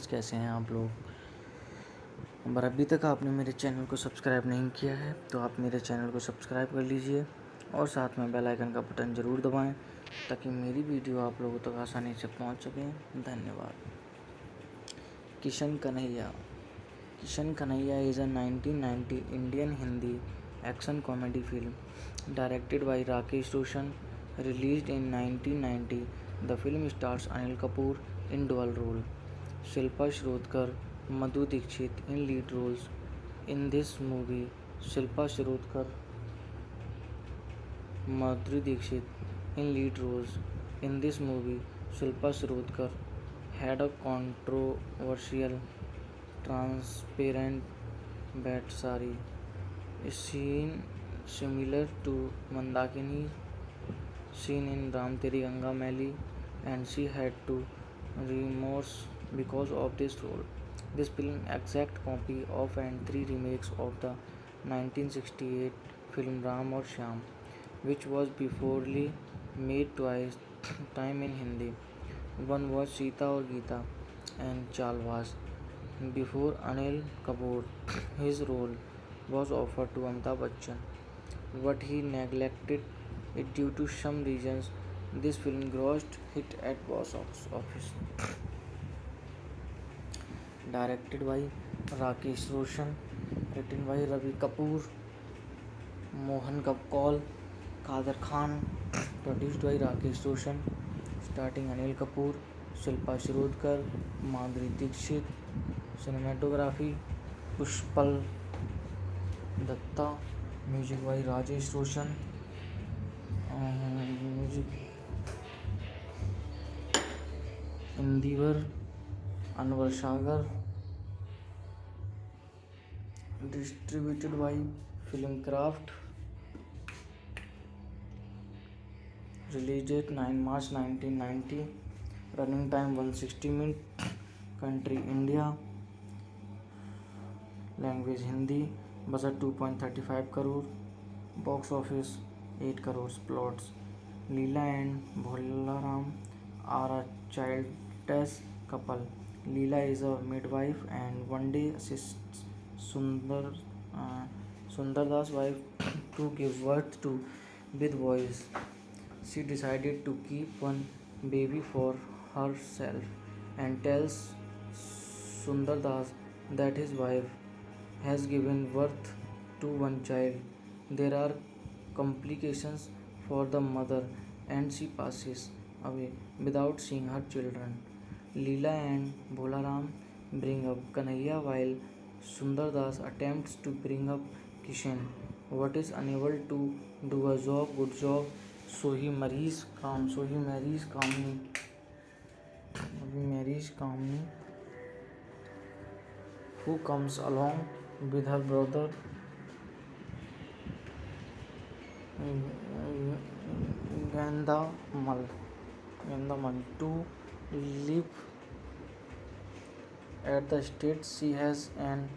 Friends, कैसे हैं आप लोग। अगर अभी तक आपने मेरे चैनल को सब्सक्राइब नहीं किया है तो आप मेरे चैनल को सब्सक्राइब कर लीजिए और साथ में बेल आइकन का बटन ज़रूर दबाएं ताकि मेरी वीडियो आप लोगों तक आसानी से पहुंच सकें। धन्यवाद। Kishan Kanhaiya. Kishan Kanhaiya is a 1990 Indian Hindi action comedy film directed by Rakesh Roshan, released in 1990. The film stars Anil Kapoor in dual role, Shilpa Shirodkar, Madhu Dixit in lead roles. In this movie, Shilpa Shirodkar, Madhu Dixit in lead roles. In this movie, Shilpa Shirodkar had a controversial transparent bat sari, a scene similar to Mandakini scene in Ram Teri Ganga Maili, and she had to remorse because of this role. This film exact copy of and three remakes of the 1968 film Ram और Shyam, which was beforely made twice time in Hindi. One was Sita और Geeta and Chalwas. Before Anil Kapoor, his role was offered to Amitabh Bachchan, but he neglected it due to some reasons. This film grossed hit at box office. Directed by Rakesh Roshan, written by Ravi Kapoor, Mohan Kaul, Kader Khan, produced by Rakesh Roshan, starring Anil Kapoor, Shilpa Shirodkar, Madhuri Dixit, cinematography Pushpal Datta, music by Rajesh Roshan, music Indivar Anwar Sagar, distributed by Filmcraft, release date 9 March 1990, running time 160 minutes, country India, language Hindi, budget 2.35 crore, box office 8 crores. Plots: Leela and Bholaram are a childless couple. Leela is a midwife and one day assists Sundar's wife to give birth to with boys. She decided to keep one baby for herself and tells Sundardas that his wife has given birth to one child. There are complications for the mother and she passes away without seeing her children. Leela and Bholaram bring up Kanhaiya while Sundardas attempts to bring up Kishan, but is unable to do a good job, so he marries Kamini, who comes along with her brother Gandamal to live at the estate. She has an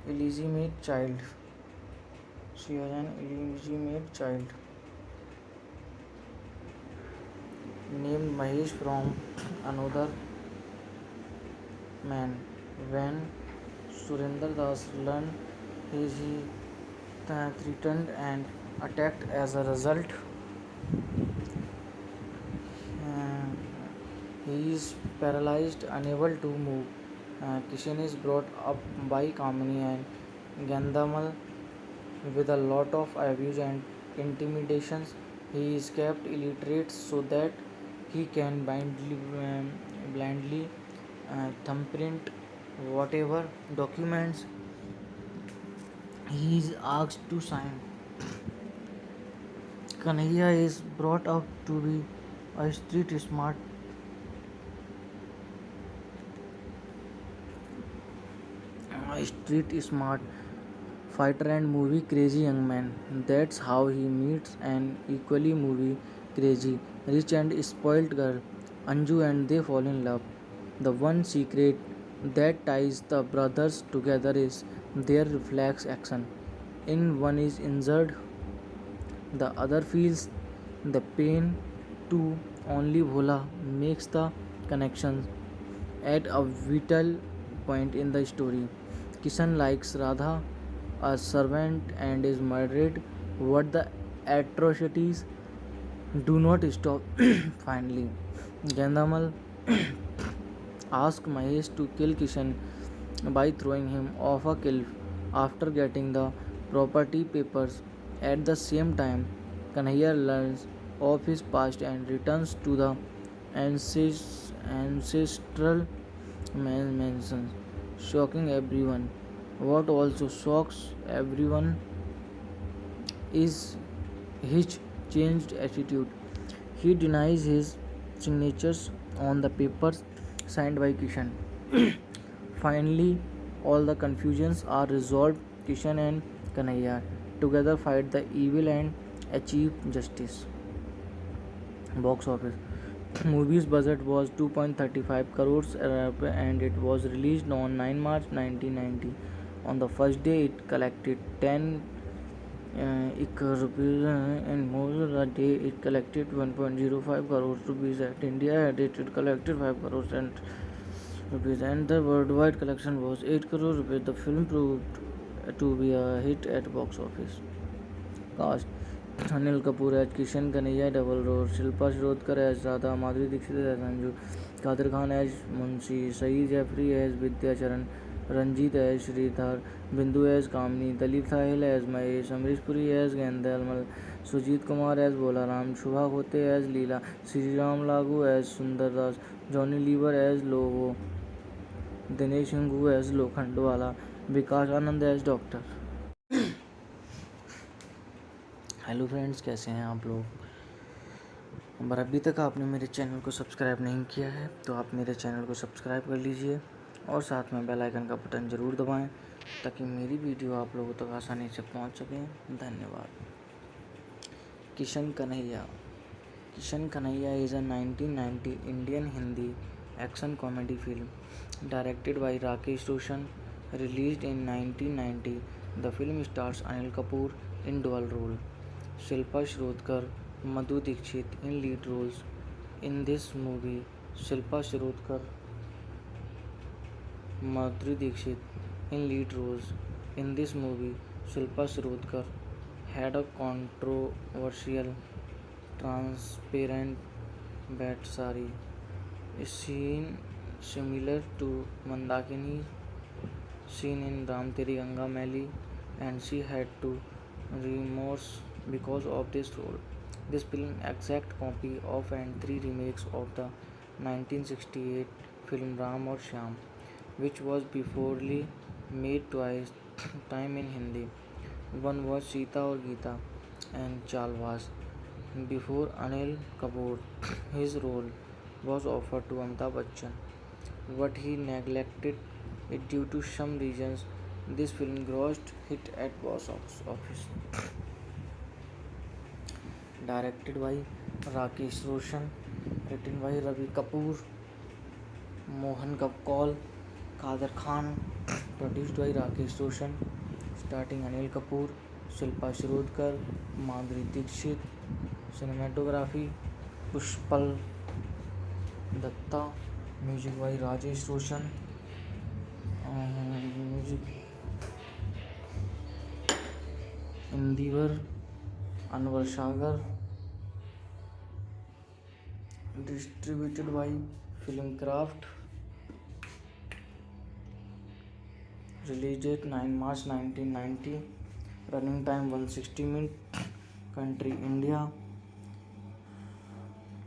illegitimate child. Named Mahesh from another man. When Surendra Das learned he threatened and attacked. As a result, he is paralyzed, unable to move. Kishan is brought up by Kamini and Gandamal with a lot of abuse and intimidations. He is kept illiterate so that he can blindly thumbprint whatever documents he is asked to sign. Kanhaiya is brought up to be a street smart fighter and movie crazy young man. That's how he meets an equally movie crazy, rich and spoiled girl, Anju, and they fall in love. The one secret that ties the brothers together is their reflex action. In one is injured, the other feels the pain too. Only Bhola makes the connection. at a vital point in the story. Kishan likes Radha, a servant, and is murdered. What the atrocities do not stop. Finally, Gandamal asks Mahesh to kill Kishan by throwing him off a cliff after getting the property papers. At the same time, Kanhaiya learns of his past and returns to the ancestral mansion, shocking everyone. What also shocks everyone is his changed attitude. He denies his signatures on the papers signed by Kishan. Finally, all the confusions are resolved. Kishan and Kanhaiya together fight the evil and achieve justice. Box office. Movie's budget was 2.35 crores and it was released on 9 March 1990. On the first day, it collected 10 rupees and most of the day it collected 1.05 crores rupees. At India, it collected 5 crores and rupees and the worldwide collection was 8 crore rupees. The film proved to be a hit at box office. Cast: Anil Kapoor as Kishan Kanhaiya double role, Shilpa Shirodkar as Radha, Madhuri Dixit as Anju, Kadir Khan as Munshi, Saeed Jeffrey as Vidya Charan, Ranjit as Sridhar, Bindu as Kamini, Dalip Sahil as Mahesh, Amrish Puri as Gendamal, Sujit Kumar as Bolaram, Shubha Khote as Leela, Sriram Lagu as Sundar Das, Johnny Lever as Lobo, Dinesh Hingoo as Lokhandwala, Vikas Anand as doctor. Hello friends, कैसे हैं आप लोग। और अभी तक आपने मेरे channel को सब्सक्राइब नहीं किया है तो आप मेरे चैनल को सब्सक्राइब कर लीजिए और साथ में बेल आइकन का बटन ज़रूर दबाएं ताकि मेरी वीडियो आप लोगों तक आसानी से पहुंच सकें। धन्यवाद। Kishan Kanhaiya. Kishan Kanhaiya is a 1990 Indian Hindi action comedy film directed by Rakesh Roshan, released in 1990. The film stars Anil Kapoor in dual role, Shilpa Shirodkar, Madhu Dixit in lead roles. In this movie, Shilpa Shirodkar, Madhuri Dixit in lead roles. In this movie, Shilpa Shirodkar had a controversial transparent bat sari, a scene similar to Mandakini scene in Ram Teri Ganga Maili, and she had to remorse because of this role. This film exact copy of and three remakes of the 1968 film Ram और Shyam, which was beforely made twice time in Hindi. One was Sita और Geeta and Chalwas. Before Anil Kapoor, his role was offered to Amitabh Bachchan, but he neglected it due to some reasons. This film grossed hit at box office. Directed by Rakesh Roshan, written by Ravi Kapoor, Mohan Kaul, Kadir Khan, produced by Rakesh Roshan, starring Anil Kapoor, Shilpa Shirodkar, Madhuri Dixit, cinematography Pushpal Datta, music by Rajesh Roshan, music Indivar Anwar Sagar, distributed by Filmcraft, release date 9 March 1990, running time 160 minutes, country India,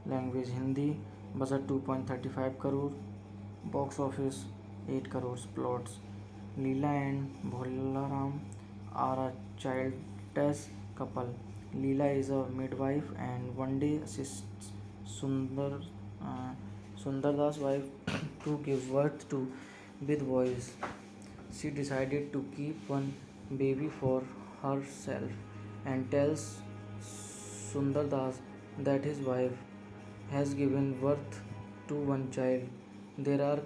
language Hindi, budget 2.35 crore, box office 8 crores. Plots: Leela and Bholaram are a childless couple. Leela is a midwife and one day assists Sundar's wife to give birth to with boys. She decided to keep one baby for herself and tells Sundardas that his wife has given birth to one child. There are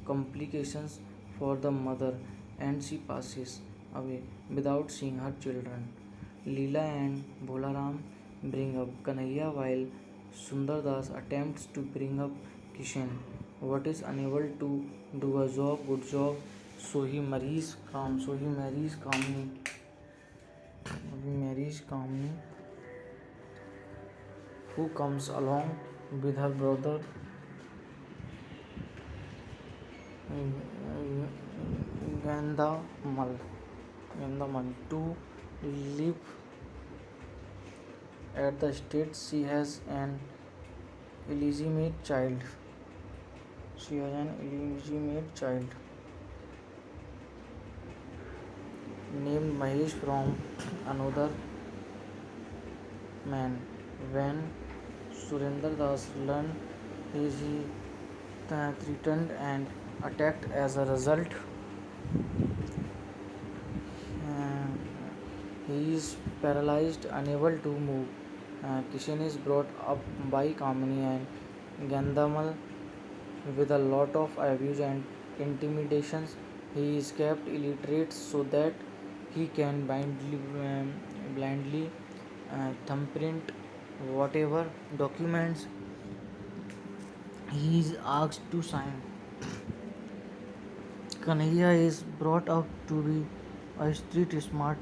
complications for the mother and she passes away without seeing her children. Leela and Bholaram bring up Kanhaiya while Sundardas attempts to bring up Kishan. but is unable to do a good job. So he marries calmly, who comes along with her brother Gandamal, to live at the estate. Illegitimate child. She has an illegitimate child named Mahesh from another man. When Surendra Das learned he threatened and attacked. As a result, uh, he is paralyzed, unable to move. Kishan is brought up by Kamini and Gandamal with a lot of abuse and intimidations. He is kept illiterate so that he can blindly thumbprint whatever documents he is asked to sign. Kanhaiya is brought up to be a street smart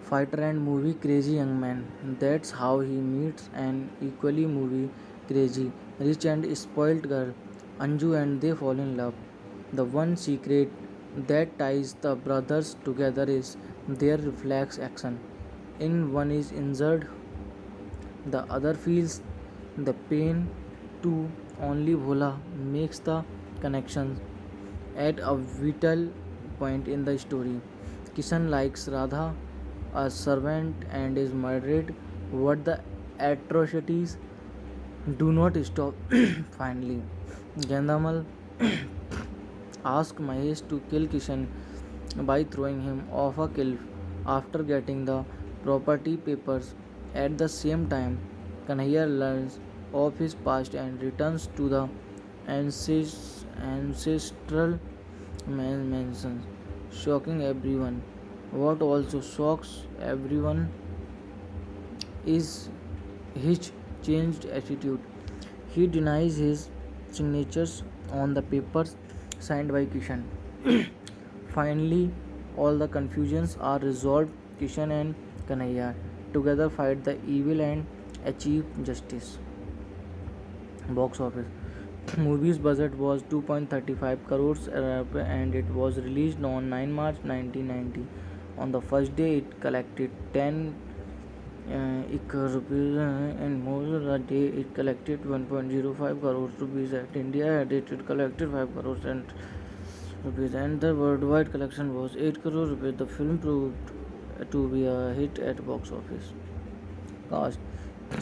fighter and movie crazy young man. That's how he meets an equally movie crazy, rich and spoiled girl, Anju, and they fall in love. The one secret that ties the brothers together is their reflex action. In one is injured, the other feels the pain too. Only Bhola makes the connections at a vital point in the story. Kishan likes Radha, a servant, and is murdered. What the atrocities do not stop. Finally, Gandamal asks Mahesh to kill Kishan by throwing him off a cliff after getting the property papers. At the same time, Kanhaiya learns of his past and returns to the ancestral mansion, shocking everyone. What also shocks everyone is his changed attitude. He denies his signatures on the papers signed by Kishan. Finally, all the confusions are resolved. Kishan and Kanhaiya together fight the evil and achieve justice. Box office. Movie's budget was 2.35 crores and it was released on 9 March 1990. On the first day, it collected 10 rupees and more. The day it collected 1.05 crores rupees. At India, it collected 5 crores and rupees, and the worldwide collection was 8 crore rupees. The film proved to be a hit at box office. Cast: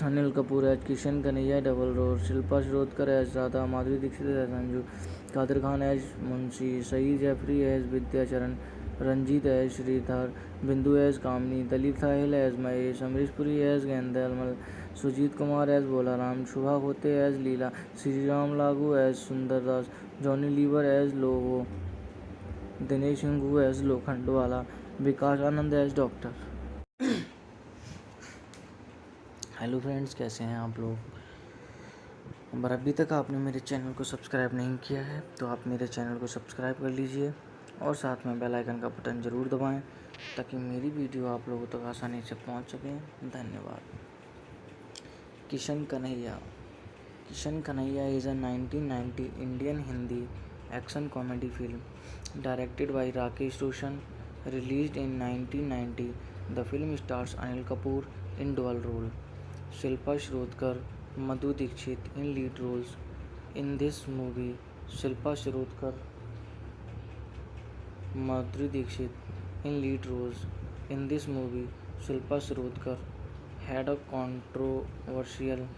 Anil Kapoor as Kishan Kanhaiya, double role. Shilpa Shirodkar as Radha, Madhuri Dixit as Anju, Kadir Khan as Munshi, Saeed Jeffrey as Vidya Charan, Ranjit as Sridhar, Bindu as Kamini, Dalip Sahil as Mahesh, Amrish Puri as Gendamal, Sujit Kumar as Bolaram, Shubha Khote as Leela, Sri Ram Lagu as Sundar Das, Johnny Lever as Lovo, Dinesh Hingoo as Lokhandwala, Vikas Anand as doctor. Hello friends, कैसे हैं आप लोग? अगर अभी तक आपने मेरे channel को सब्सक्राइब नहीं किया है तो आप मेरे चैनल को सब्सक्राइब कर लीजिए और साथ में बेल आइकन का बटन ज़रूर दबाएं ताकि मेरी वीडियो आप लोगों तक आसानी से पहुंच सकें। धन्यवाद। Kishan Kanhaiya. Kishan Kanhaiya is a 1990 Indian Hindi action comedy film directed by Rakesh Roshan, released in 1990. The film stars Anil Kapoor in dual role, Shilpa Shirodkar, Madhu Dixit in lead roles. In this movie, Shilpa Shirodkar, Madhuri Dixit in lead roles. In this movie, Shilpa Shirodkar had a controversial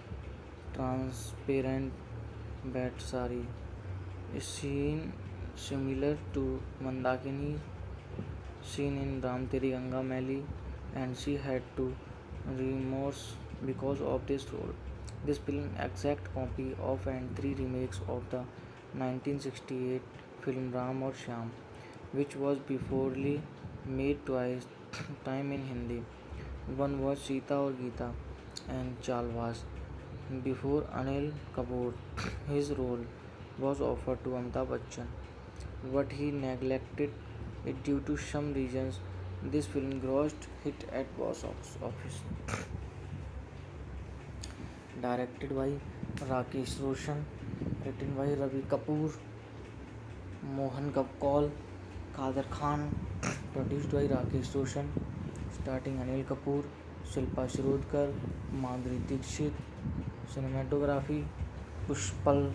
transparent bat sari, a scene similar to Mandakini scene in Ram Teri Ganga Maili, and she had to remorse because of this role. This film exact copy of and three remakes of the 1968 film Ram aur Shyam, which was beforely made twice time in Hindi. One was Sita or Geeta and Chalwas. Before Anil Kapoor, his role was offered to Amitabh Bachchan, but he neglected it due to some reasons. This film grossed hit at box office. Directed by Rakesh Roshan, written by Ravi Kapoor, Mohan Kaul, Kader Khan, produced by Rakesh Roshan, starting Anil Kapoor, Shilpa Shirodkar, Madhuri Dixit, cinematography Pushpal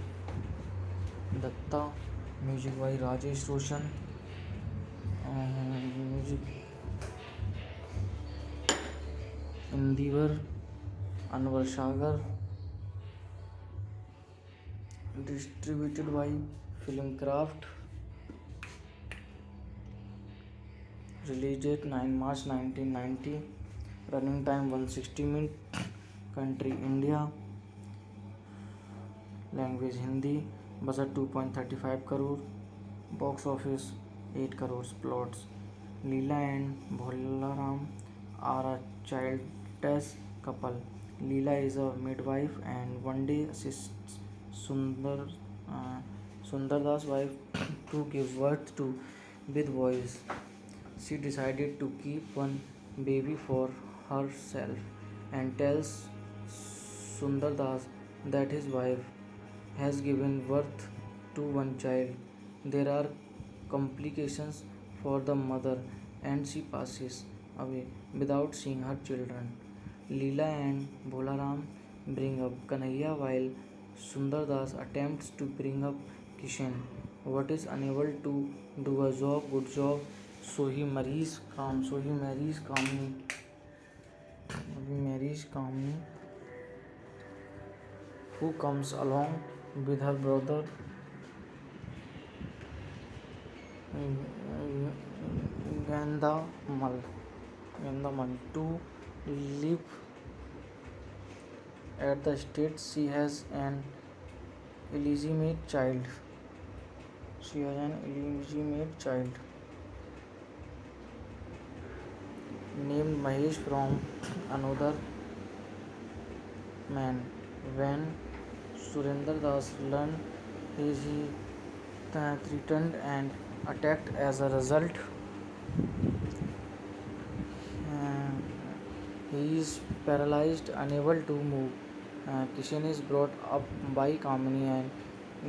Datta, music by Rajesh Roshan, music Indivar Anwar Sagar, distributed by Filmcraft, release date 9 March 1990, running time 160 minutes, country India, language Hindi, budget 2.35 crore, box office 8 crores. Plots: Leela and Bholaram are a childless couple. Leela is a midwife and one day assists Sundar Sundardas' wife to give birth to with boys. She decided to keep one baby for herself and tells Sundardas that his wife has given birth to one child. There are complications for the mother and she passes away without seeing her children. Leela and Bolaram bring up Kanhaiya while Sundardas attempts to bring up Kishan, but is unable to do a good job, so he marries Kamini, who comes along with her brother Gandamal, to live at the estate. She has an illegitimate child. Named Mahesh from another man. When Surinder Das learned he threatened and attacked. As a result, uh, he is paralyzed, unable to move. Kishan is brought up by Kamini and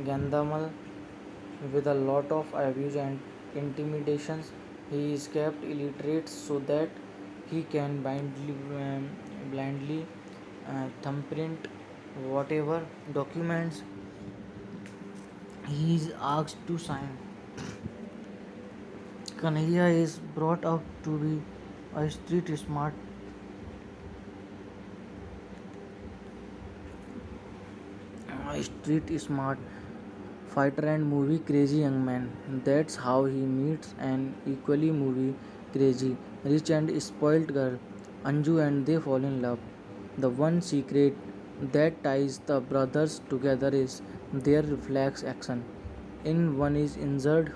Gandamal with a lot of abuse and intimidations. He is kept illiterate so that he can blindly thumbprint whatever documents he is asked to sign. Kanhaiya is brought up to be a street smart fighter and movie crazy young man. That's how he meets an equally movie crazy, rich and spoiled girl, Anju, and they fall in love. The one secret that ties the brothers together is their reflex action. In one is injured,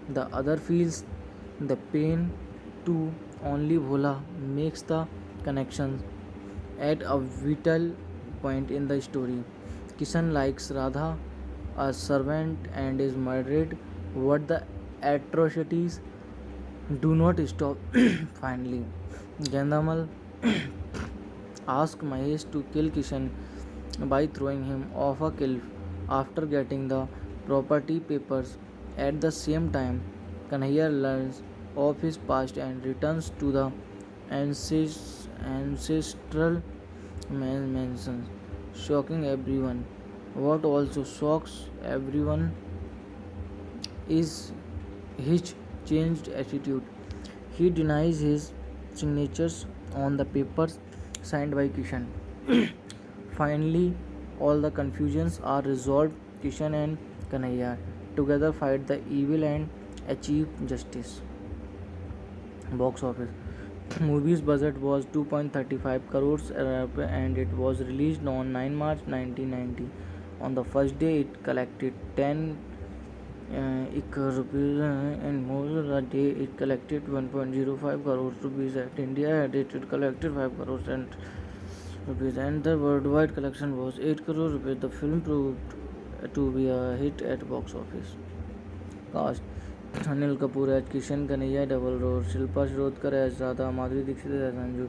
the other feels the pain too. Only Bhola makes the connections at a vital point in the story. Kishan likes Radha, a servant, and is murdered. What the atrocities do not stop. Finally, Gandamal asks Mahesh to kill Kishan by throwing him off a cliff after getting the property papers. At the same time, Kanhaiya learns of his past and returns to the ancestral mansion, shocking everyone. What also shocks everyone is his changed attitude. He denies his signatures on the papers signed by Kishan. Finally, all the confusions are resolved. Kishan and Kanhaiya together fight the evil and achieve justice. Box office. Movie's budget was 2.35 crores and it was released on 9 March 1990. On the first day, it collected rupees and more the day it collected 1.05 crores rupees at India had it collected 5 crores and rupees and the worldwide collection was 8 crore rupees. The film proved to be a hit at box office. Cast Anil Kapoor as Kishan Kanhaiya double role, Shilpa Shirodkar as Radha, Madhuri Dixit as Anju,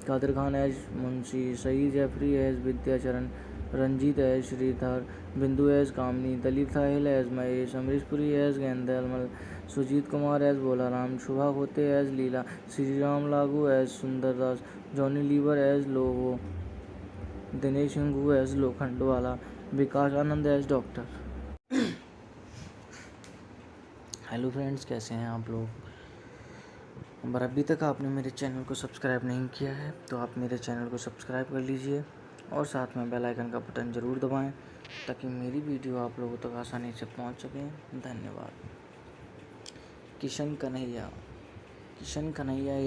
Kadir Khan as Munshi, Saeed Jeffrey as Vidya Charan, Ranjit as Sridhar, Bindu as Kamini, Dalip Sahil as Mahesh, Amrish Puri as Gendalmal, Sujit Kumar as Bolaram, Shubha Khote as Leela, Sriram Lagu as Sundar Das, Johnny Lever as Lobo, Dinesh Hingu as Lokhandwala, Vikas Anand as Doctor. Hello friends, कैसे हैं आप लोग। अगर अभी तक आपने मेरे channel को सब्सक्राइब नहीं किया है तो आप मेरे चैनल को सब्सक्राइब कर लीजिए और साथ में बेल आइकन का बटन ज़रूर दबाएं ताकि मेरी वीडियो आप लोगों तक आसानी से पहुंच सकें। धन्यवाद। Kishan Kanhaiya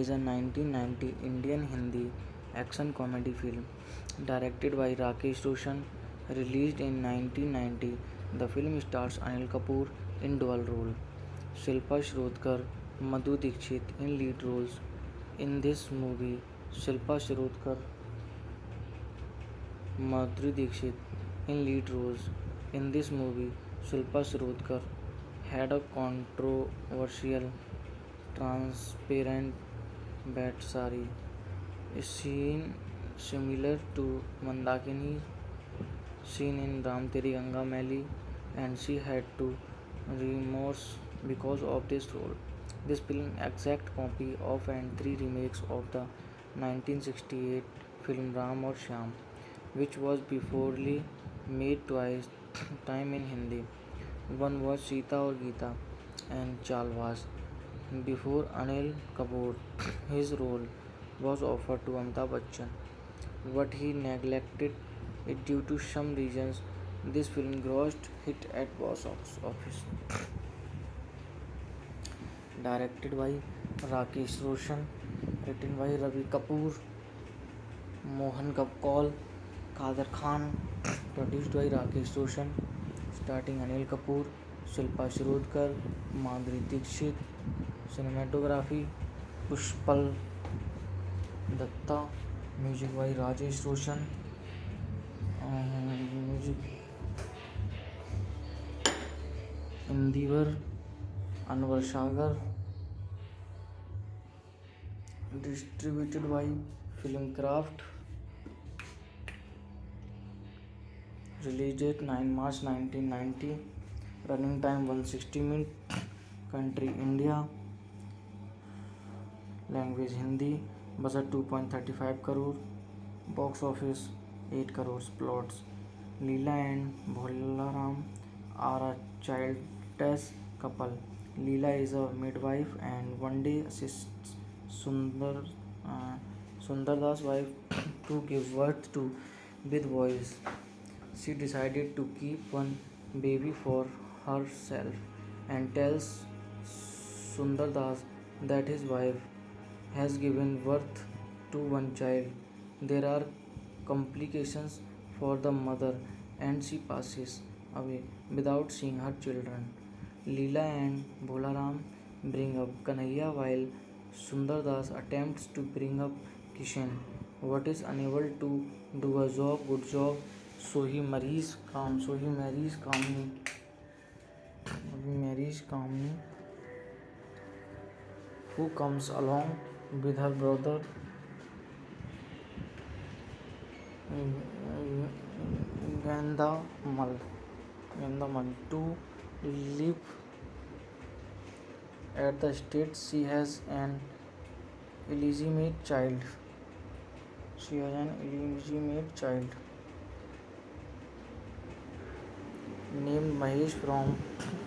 is a 1990 Indian Hindi action comedy film directed by Rakesh Roshan, released in 1990। The film stars Anil Kapoor in dual role, Shilpa Shirodkar, Madhu Dixit in lead roles. In this movie, Shilpa Shirodkar, Madhuri Dixit in lead roles. In this movie, Shilpa Shirodkar had a controversial transparent bat sari, a scene similar to Mandakini scene in Ram Teri Ganga Maili, and she had to remorse because of this role. This film exact copy of and 3 remakes of the 1968 film Ram और Shyam, which was beforely made twice time in Hindi. One was Sita और Geeta and Chalwas. Before Anil Kapoor, his role was offered to Amitabh Bachchan, but he neglected it due to some reasons. This film grossed hit at box office. Directed by Rakesh Roshan, written by Ravi Kapoor, Mohan Kaul, Kadir Khan, produced by Rakesh Roshan, starring Anil Kapoor, Shilpa Shirodkar, Madhuri Dixit, cinematography Pushpal Datta, music by Rajesh Roshan, music Indivar Anwar Sagar, distributed by Filmcraft, release date 9 March 1990, running time 160 minutes, country India, language Hindi, budget 2.35 crore, box office 8 crores. Plots: Leela and Bolaram are a childless couple. Leela is a midwife and one day assists Sundar Das' wife to give birth to with boys. She decided to keep one baby for herself and tells Sundar Das that his wife has given birth to one child. There are complications for the mother and she passes away without seeing her children. Leela and Bolaram bring up Kanhaiya while Sundar Das attempts to bring up Kishan, but is unable to do a good job, so he marries Kamini, who comes along with her brother Gandamal to live at the estate. She has an illegitimate child. Named Mahesh from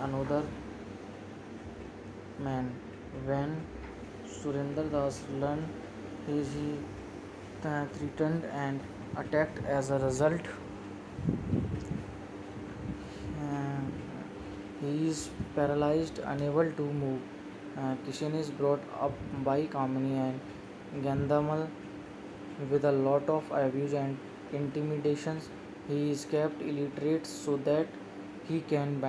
another man. When Surinder Das learned he threatened and attacked. As a result, he is paralyzed, unable to move. Kishan is brought up by Kamini and Gandamal with a lot of abuse and intimidations. He is kept illiterate so that he can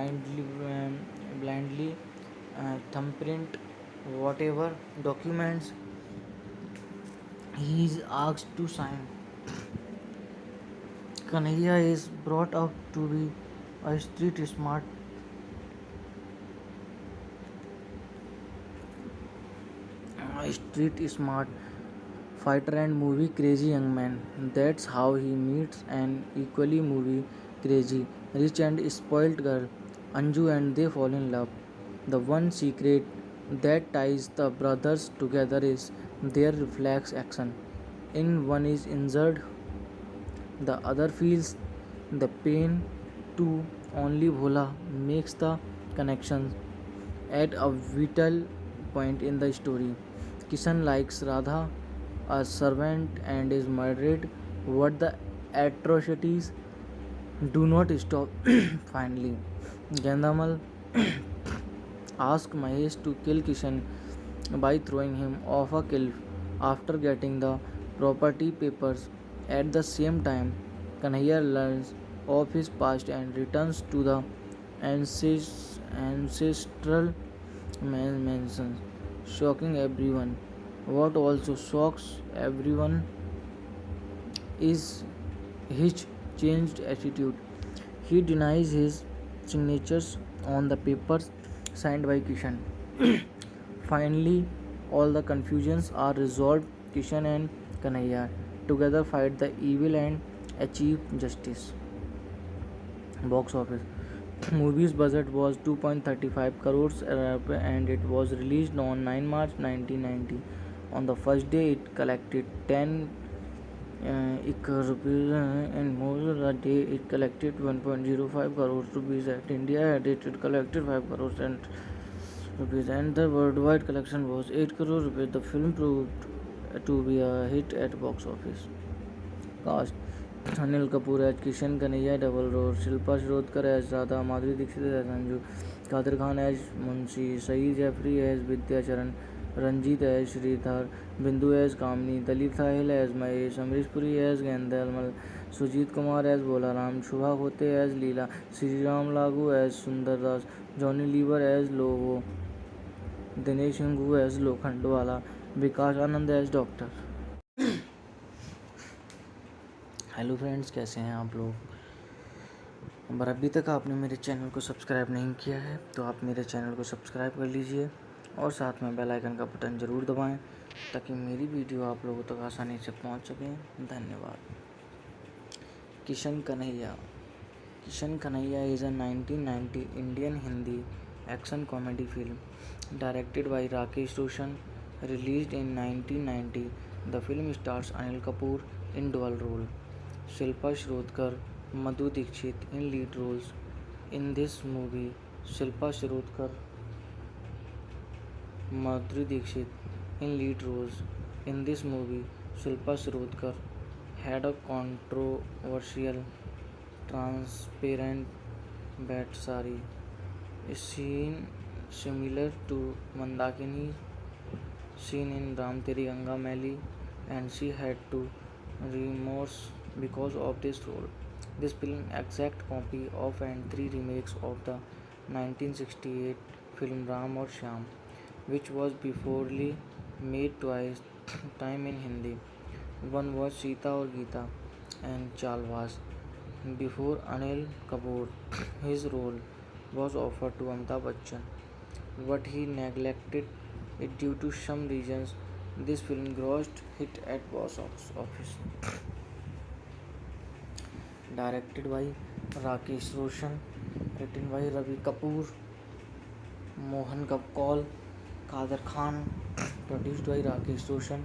blindly thumbprint whatever documents he is asked to sign. Kanhaiya is brought up to be a street smart fighter and movie crazy young man. That's how he meets an equally movie crazy, rich and spoiled girl, Anju, and they fall in love. The one secret that ties the brothers together is their reflex action. In one is injured, the other feels the pain too. Only Bhola makes the connection at a vital point in the story. Kishan likes Radha, a servant, and is murdered. What the atrocities do not stop. Finally, Gandamal asks Mahesh to kill Kishan by throwing him off a cliff after getting the property papers. At the same time, Kanhaiya learns of his past and returns to the ancestral mansion, shocking everyone. What also shocks everyone is his changed attitude. He denies his signatures on the papers signed by Kishan. Finally, all the confusions are resolved. Kishan and Kanhaiya together fight the evil and achieve justice. Box office. Movie's budget was 2.35 crores and it was released on 9 March 1990. On the first day, it collected 10 rupees and most of the day it collected 1.05 crores rupees. At India, it collected 5 crores and rupees and the worldwide collection was 8 crore rupees. The film proved to be a hit at box office. Cast: Anil Kapoor as Kishan, Kanhaiya double role, Shilpa Shirodkar as Radha, Madhuri Dixit as Anju, Kadir Khan as Munshi, Saeed Jeffrey as Vidya Charan, Ranjit as Sridhar, Bindu as Kamini, Dalip Sahil as Mahesh, Amrish Puri as Gendamal, Sujit Kumar as Bolaram, Shubha Khote as Leela, Sriram Lagu as Sundar Das, Johnny Lever as Lobo, Dinesh Hingu as Lokhandwala, Vikas Anand as doctor. Hello friends, कैसे हैं आप लोग? अगर अभी तक आपने मेरे channel को सब्सक्राइब नहीं किया है तो आप मेरे चैनल को सब्सक्राइब कर लीजिए और साथ में बेल आइकन का बटन ज़रूर दबाएं ताकि मेरी वीडियो आप लोगों तक आसानी से पहुंच सकें. धन्यवाद. Kishan Kanhaiya. Kishan Kanhaiya is a 1990 Indian Hindi action comedy film directed by Rakesh Roshan, released in 1990. The film stars Anil Kapoor in dual role, Shilpa Shirodkar, Madhu Dixit in lead roles. In this movie, Shilpa Shirodkar, Madhuri Dixit in lead roles. In this movie, Shilpa Shirodkar had a controversial transparent bat sari, a scene similar to Mandakini scene in Ram Teri Ganga Maili, and she had to remorse because of this role. This film exact copy of and three remakes of the 1968 film Ram aur Shyam, which was beforely made twice time in Hindi. One was Sita aur Geeta and Chalwas. Before Anil Kapoor, his role was offered to Amitabh Bachchan, but he neglected it due to some reasons. This film grossed hit at box office. Directed by Rakesh Roshan, written by Ravi Kapoor, Mohan Kaul, Kader Khan, produced by Rakesh Roshan,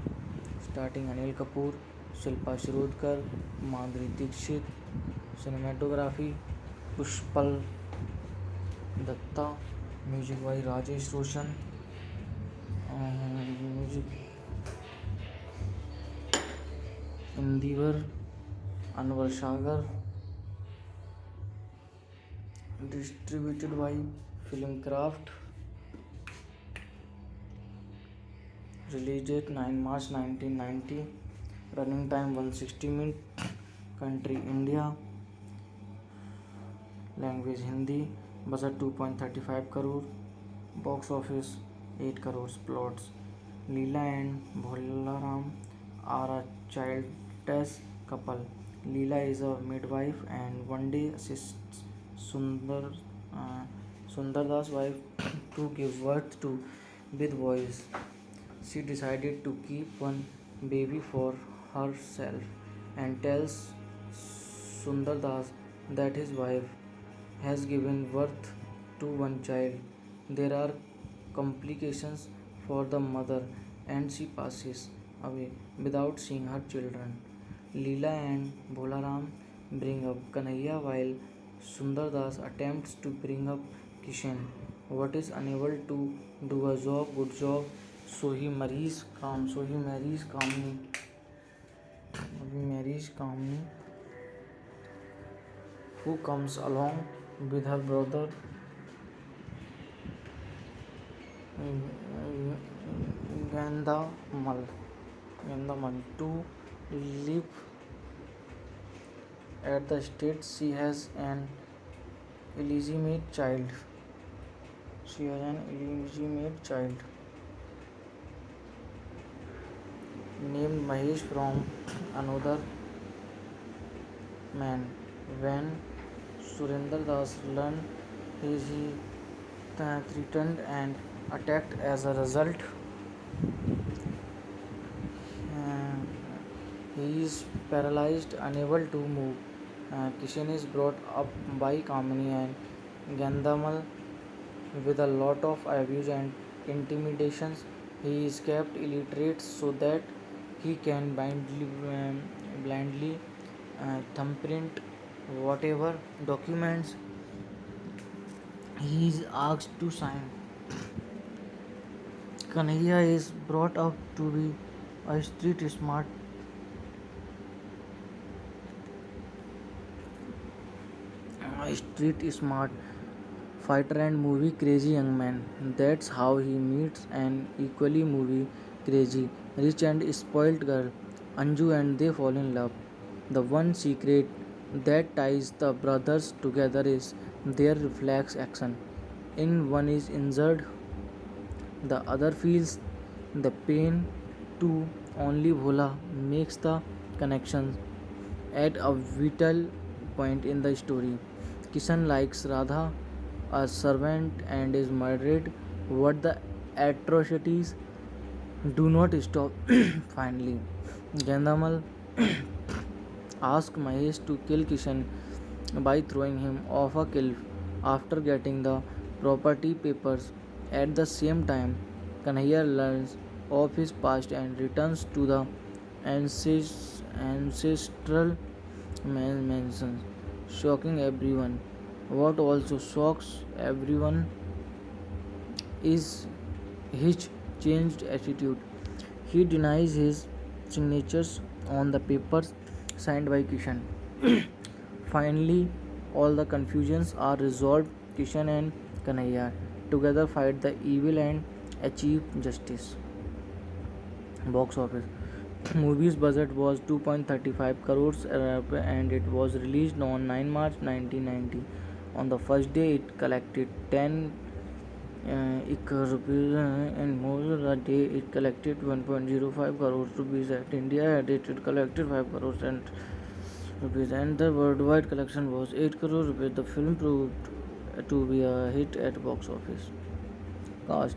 starting Anil Kapoor, Shilpa Shirodkar, Madhuri Dixit. Cinematography Pushpal Datta. Music by Rajesh Roshan. Music Indivar Anwar Sagar. Distributed by Filmcraft. Release date 9 March 1990. Running time 160 minutes. Country India. Language Hindi. budget 2.35 crore, box office 8 crores. Plots: Leela and Bholaram are a childless couple. Leela is a midwife and one day assists Sundar, uh, Sundardas' wife to give birth to with boys. She decided to keep one baby for herself and tells Sundardas that his wife has given birth to one child. There are complications for the mother and she passes away without seeing her children. Leela and Bholaram bring up Kanhaiya while Sundardas attempts to bring up Kishan, but is unable to do a good job, so he marries Kamini, who comes along with her brother Gandamal, to live at the estate. Illegitimate child. She has an illegitimate child named Mahesh from another man. When Surinder Das learned he threatened and attacked. As a result, uh, he is paralyzed, unable to move. Kishan is brought up by Kamini and Gandamal with a lot of abuse and intimidations. He is kept illiterate so that he can blindly thumbprint whatever documents he is asked to sign. Kanhaiya is brought up to be a street smart fighter and movie crazy young man. That's how he meets an equally movie crazy, rich and spoiled girl, Anju, and they fall in love. The one secret that ties the brothers together is their reflex action. In one is injured, the other feels the pain too. Only Bhola makes the connections at a vital point in the story. Kishan likes Radha, a servant, and is murdered. What the atrocities do not stop. Finally, Gandamal asks Mahesh to kill Kishan by throwing him off a cliff after getting the property papers. At the same time, Kanhaiya learns of his past and returns to the ancestral mansion, shocking everyone. What also shocks everyone is his changed attitude. He denies his signatures on the papers signed by Kishan. Finally, all the confusions are resolved. Kishan and Kanhaiya together fight the evil and achieve justice. Box office. Movie's budget was 2.35 crores and it was released on 9 March 1990. On the first day, it collected 10 rupees and more. The day it collected 1.05 crores rupees. At India, it collected 5 crores and rupees, and the worldwide collection was 8 crore rupees. The film proved to be a hit at box office. Cast: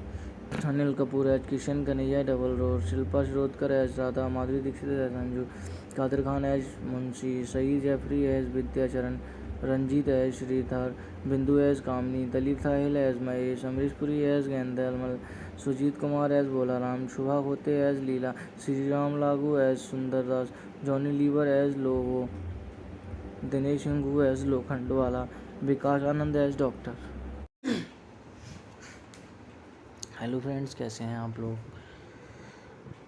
Anil Kapoor as Kishan, Kanhaiya double role, Shilpa Shirodkar as Radha, Madhuri Dixit as Anju, Kadir Khan as Munshi, Saeed Jeffrey as Vidya Charan, Ranjit as Sridhar, Bindu as Kamini, Dalip Sahil as Mahesh, Amrish Puri as Gandamal, Sujit Kumar as Bolaram, Shubha Khote as Leela, Sri Ram Lagu as Sundar Das, Johnny Lever as Lobo, Dinesh Hingoo as Lokhandwala, Vikas Anand as doctor. Hello friends, कैसे हैं आप लोग?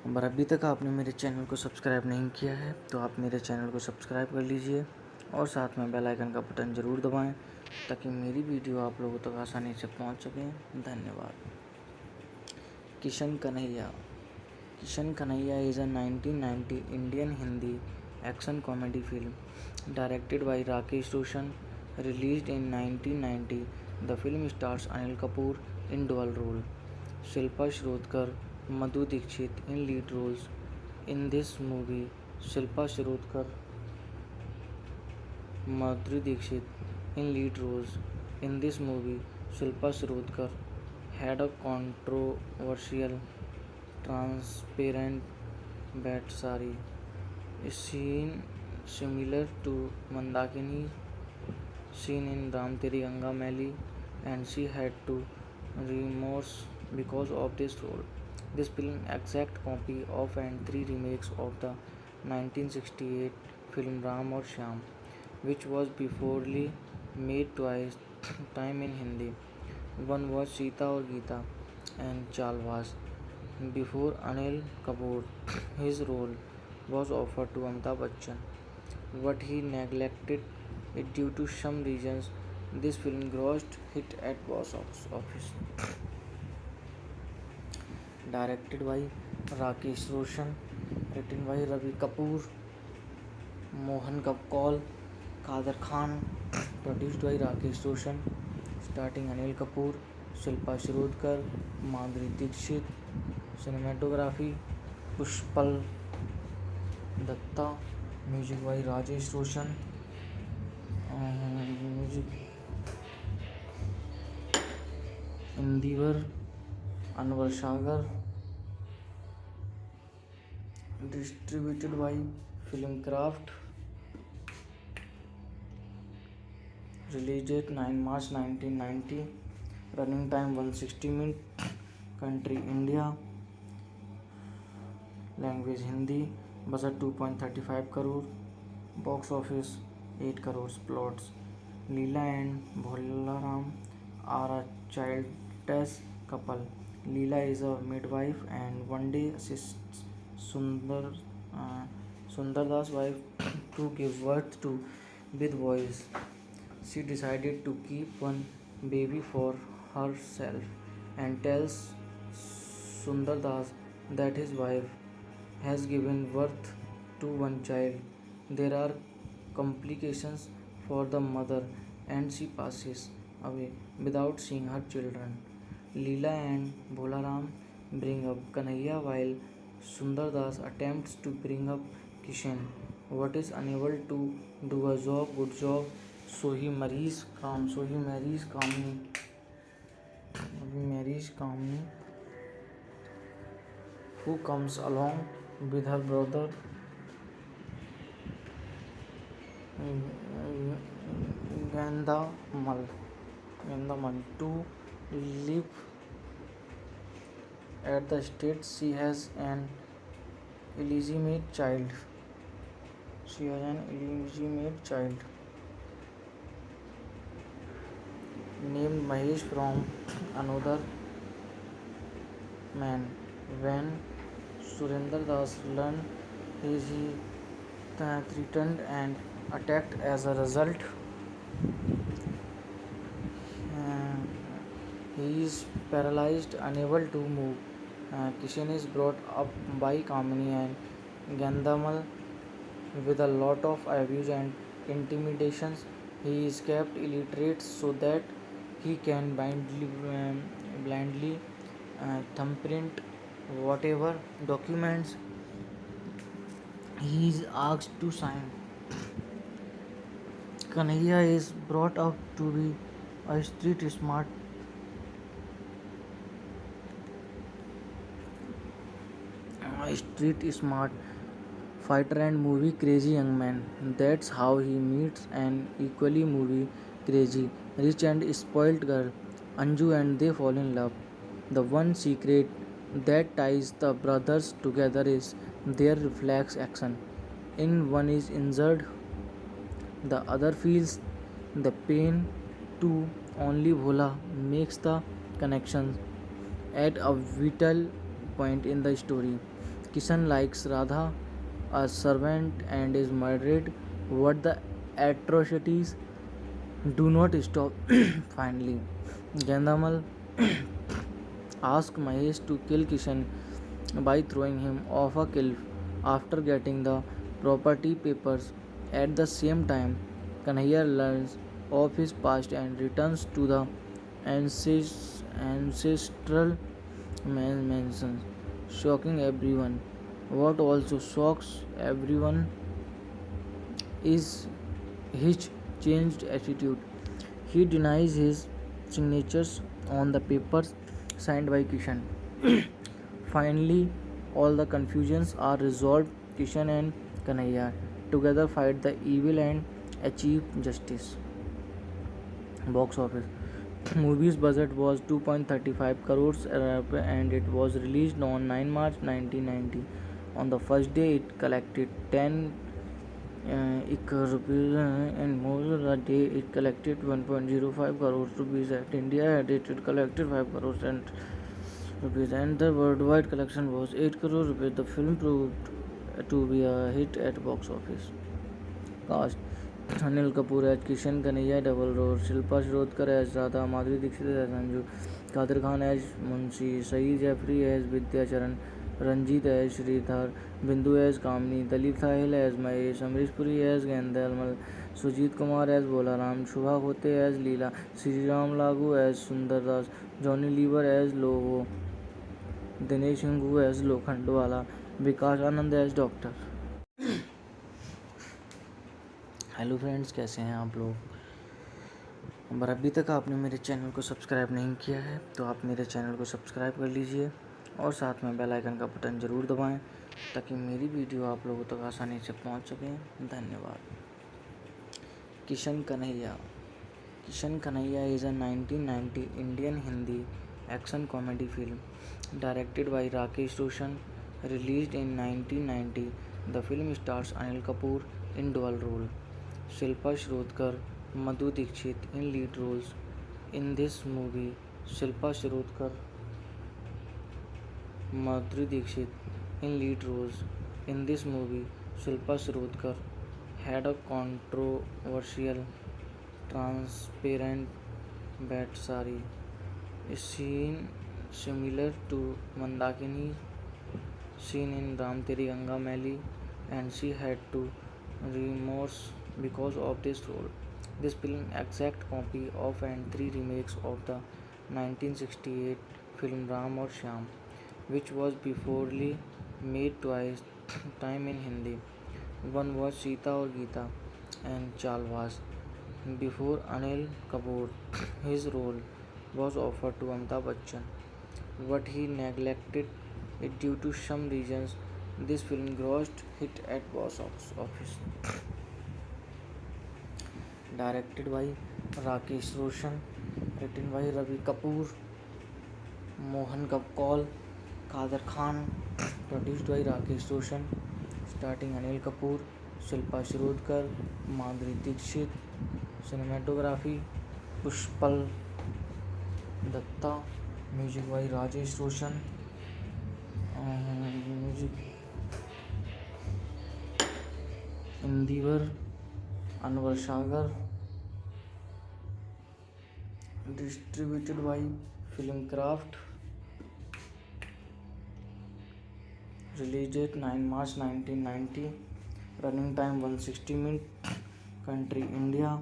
अगर अभी तक आपने मेरे channel को सब्सक्राइब नहीं किया है तो आप मेरे चैनल को सब्सक्राइब कर लीजिए और साथ में बेल आइकन का बटन ज़रूर दबाएं ताकि मेरी वीडियो आप लोगों तक आसानी से पहुंच सकें। धन्यवाद। Kishan Kanhaiya is a 1990 Indian Hindi action comedy film directed by Rakesh Roshan, released in 1990, The film stars Anil Kapoor in dual role, Shilpa Shrodkar, Madhu Dixit in lead roles. In this movie, Shilpa Shrodkar, Madhuri Dixit in lead roles. In this movie, Shilpa Shrodkar had a controversial, transparent bat sari, a scene similar to Mandakini scene in Ram Teri Ganga Maili, and she had to remorse because of this role. This film exact copy of and three remakes of the 1968 film Ram or Shyam, which was beforely made twice time in Hindi. One was Sita or Geeta and Chalwas. Before Anil Kapoor, his role was offered to Amitabh Bachchan, but he neglected it due to some reasons. This film grossed hit at box office. Directed by Rakesh Roshan, written by Ravi Kapoor, Mohan Kaul, Kader Khan, produced by Rakesh Roshan, starting Anil Kapoor, Shilpa Shrodkar, Madhuri Dixit, cinematography Pushpal Datta, music by Rajesh Roshan, music Indivar Anwar Sagar, distributed by Filmcraft, release date 9 March 1990, running time 160 minutes, country India, language Hindi, budget 2.35 crore, box office 8 crores. Plots: Leela and Bholaram are a childless couple. Leela is a midwife and one day assists Sundar's wife to give birth to with boys. She decided to keep one baby for herself and tells Sundardas that his wife has given birth to one child. There are complications for the mother and she passes away without seeing her children. Leela and Bholaram bring up Kanhaiya while Sundardas attempts to bring up Kishan, but is unable to do a good job, so he marries Kamini, who comes along with her brother Gandamal to live at the estate. She has an illegitimate child. Named Mahesh from another man. When Surinder Das learned he threatened and attacked. As a result, uh, he is paralyzed, unable to move. Kishan is brought up by Kamini and Gandamal with a lot of abuse and intimidations. He is kept illiterate so that he can blindly thumbprint whatever documents he is asked to sign. Kanhaiya is brought up to be a street smart fighter and movie crazy young man. That's how he meets an equally movie crazy, rich and spoiled girl, Anju, and they fall in love. The one secret that ties the brothers together is their reflex action. In one is injured, the other feels the pain too. Only Bhola makes the connection at a vital point in the story. Kishan likes Radha, a servant, and is murdered, but the atrocities do not stop. Finally, Gandamal asks Mahesh to kill Kishan by throwing him off a cliff after getting the property papers. At the same time, Kanhaiya learns of his past and returns to the ancestral mansions, shocking everyone. What also shocks everyone is his changed attitude. He denies his signatures on the papers signed by Kishan. Finally, all the confusions are resolved. Kishan and Kanhaiya together fight the evil and achieve justice. Box office. Movie's budget was 2.35 crores and it was released on 9 March 1990. On the first day, it collected 10 crore rupees and most of the day it collected 1.05 crores rupees. At India, it collected 5 crores and rupees and the worldwide collection was 8 crore rupees. The film proved to be a hit at box office. Cast: Anil Kapoor as Kishan Kanhaiya double role, Shilpa Shirodkar as Radha, Madhuri Dixit as Anju, Kadir Khan as Munshi, Saeed Jeffrey as Vidyacharan, Ranjit as Sridhar, Bindu as Kamini, Dalip Sahil as Mahesh, Amrish Puri as Gendelmal, Sujit Kumar as Bolaram, Shubha Khote as Leela, Sri Ram Lagu as Sundar Das, Johnny Lever as Lovo, Dinesh Hingu as Lokhandwala, Vikas Anand as Doctor. Hello friends, कैसे हैं आप लोग? अगर अभी तक आपने मेरे channel को सब्सक्राइब नहीं किया है तो आप मेरे चैनल को सब्सक्राइब कर लीजिए और साथ में बेल आइकन का बटन ज़रूर दबाएं ताकि मेरी वीडियो आप लोगों तक आसानी से पहुंच सकें। धन्यवाद। Kishan Kanhaiya is a 1990 Indian Hindi action comedy film directed by Rakesh Roshan, released in 1990. The film stars Anil Kapoor in dual role, Shilpa Shirodkar, Madhu Dixit in lead roles. In this movie, Shilpa Shirodkar, Madhuri Dixit in lead roles. In this movie, Shilpa Shirodkar had a controversial transparent bat sari, a scene similar to Mandakini scene in Ram Teri Ganga Maili, and she had to remorse because of this role. This film exact copy of and three remakes of the 1968 film Ram और Shyam, which was beforely made twice time in Hindi. One was Sita और Geeta and Chalwas. Before Anil Kapoor, his role was offered to Amitabh Bachchan, but he neglected it due to some reasons. This film grossed hit at box office. Directed by Rakesh Roshan, written by Ravi Kapoor, Mohan Kaul, Kader Khan, produced by Rakesh Roshan, starring Anil Kapoor, Shilpa Shirodkar, Madhuri Dixit, cinematography Pushpal Datta, music by Rajesh Roshan, music Indivar Anwar Sagar, distributed by Filmcraft, release date 9 March 1990, running time 160 minutes, country India,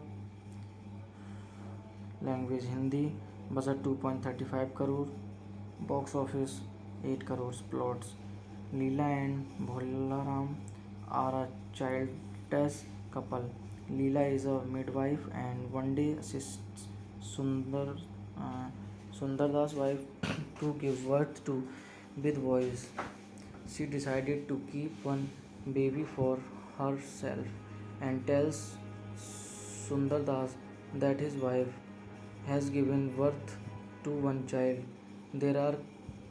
language Hindi, budget 2.35 crore, box office 8 crores. Plots: Leela and Bholaram are a childless couple. Leela is a midwife and one day assists Sundar's wife to give birth to with boys. She decided to keep one baby for herself and tells Sundardas that his wife has given birth to one child. There are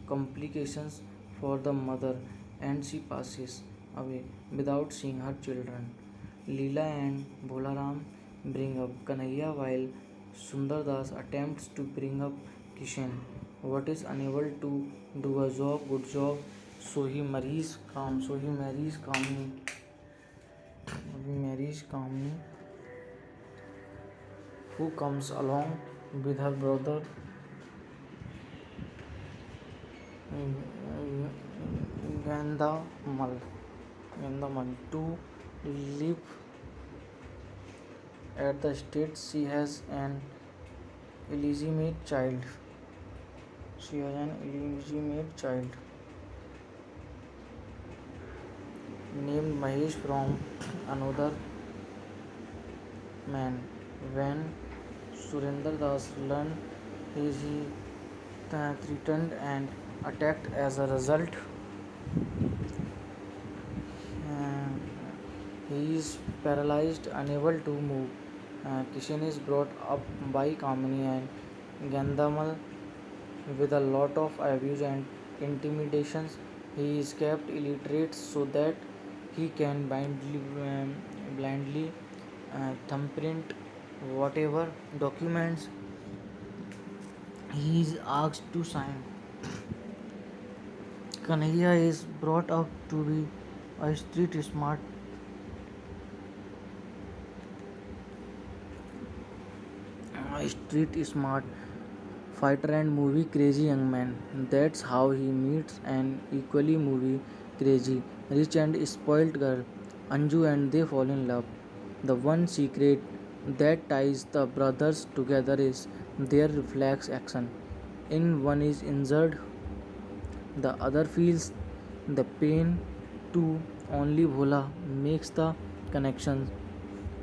complications for the mother and she passes away without seeing her children. Leela and Bholaram bring up Kanhaiya while Sundardas attempts to bring up Kishan, but is unable to do a good job, so he marries Kamini, who comes along with her brother Gandamal to live at the estate she has an illegitimate child. She has an illegitimate child named Mahesh from another man. When Surinder Das learned he threatened and attacked. As a result, uh, he is paralyzed, unable to move. Kishan is brought up by Kamini and Gandhamal with a lot of abuse and intimidations. He is kept illiterate so that he can blindly thumbprint whatever documents he is asked to sign. Kanhaiya is brought up to be a street smart fighter and movie crazy young man. That's how he meets an equally movie crazy, rich and spoiled girl, Anju, and they fall in love. The one secret that ties the brothers together is their reflex action. In one is injured, the other feels the pain too. Only Bhola makes the connections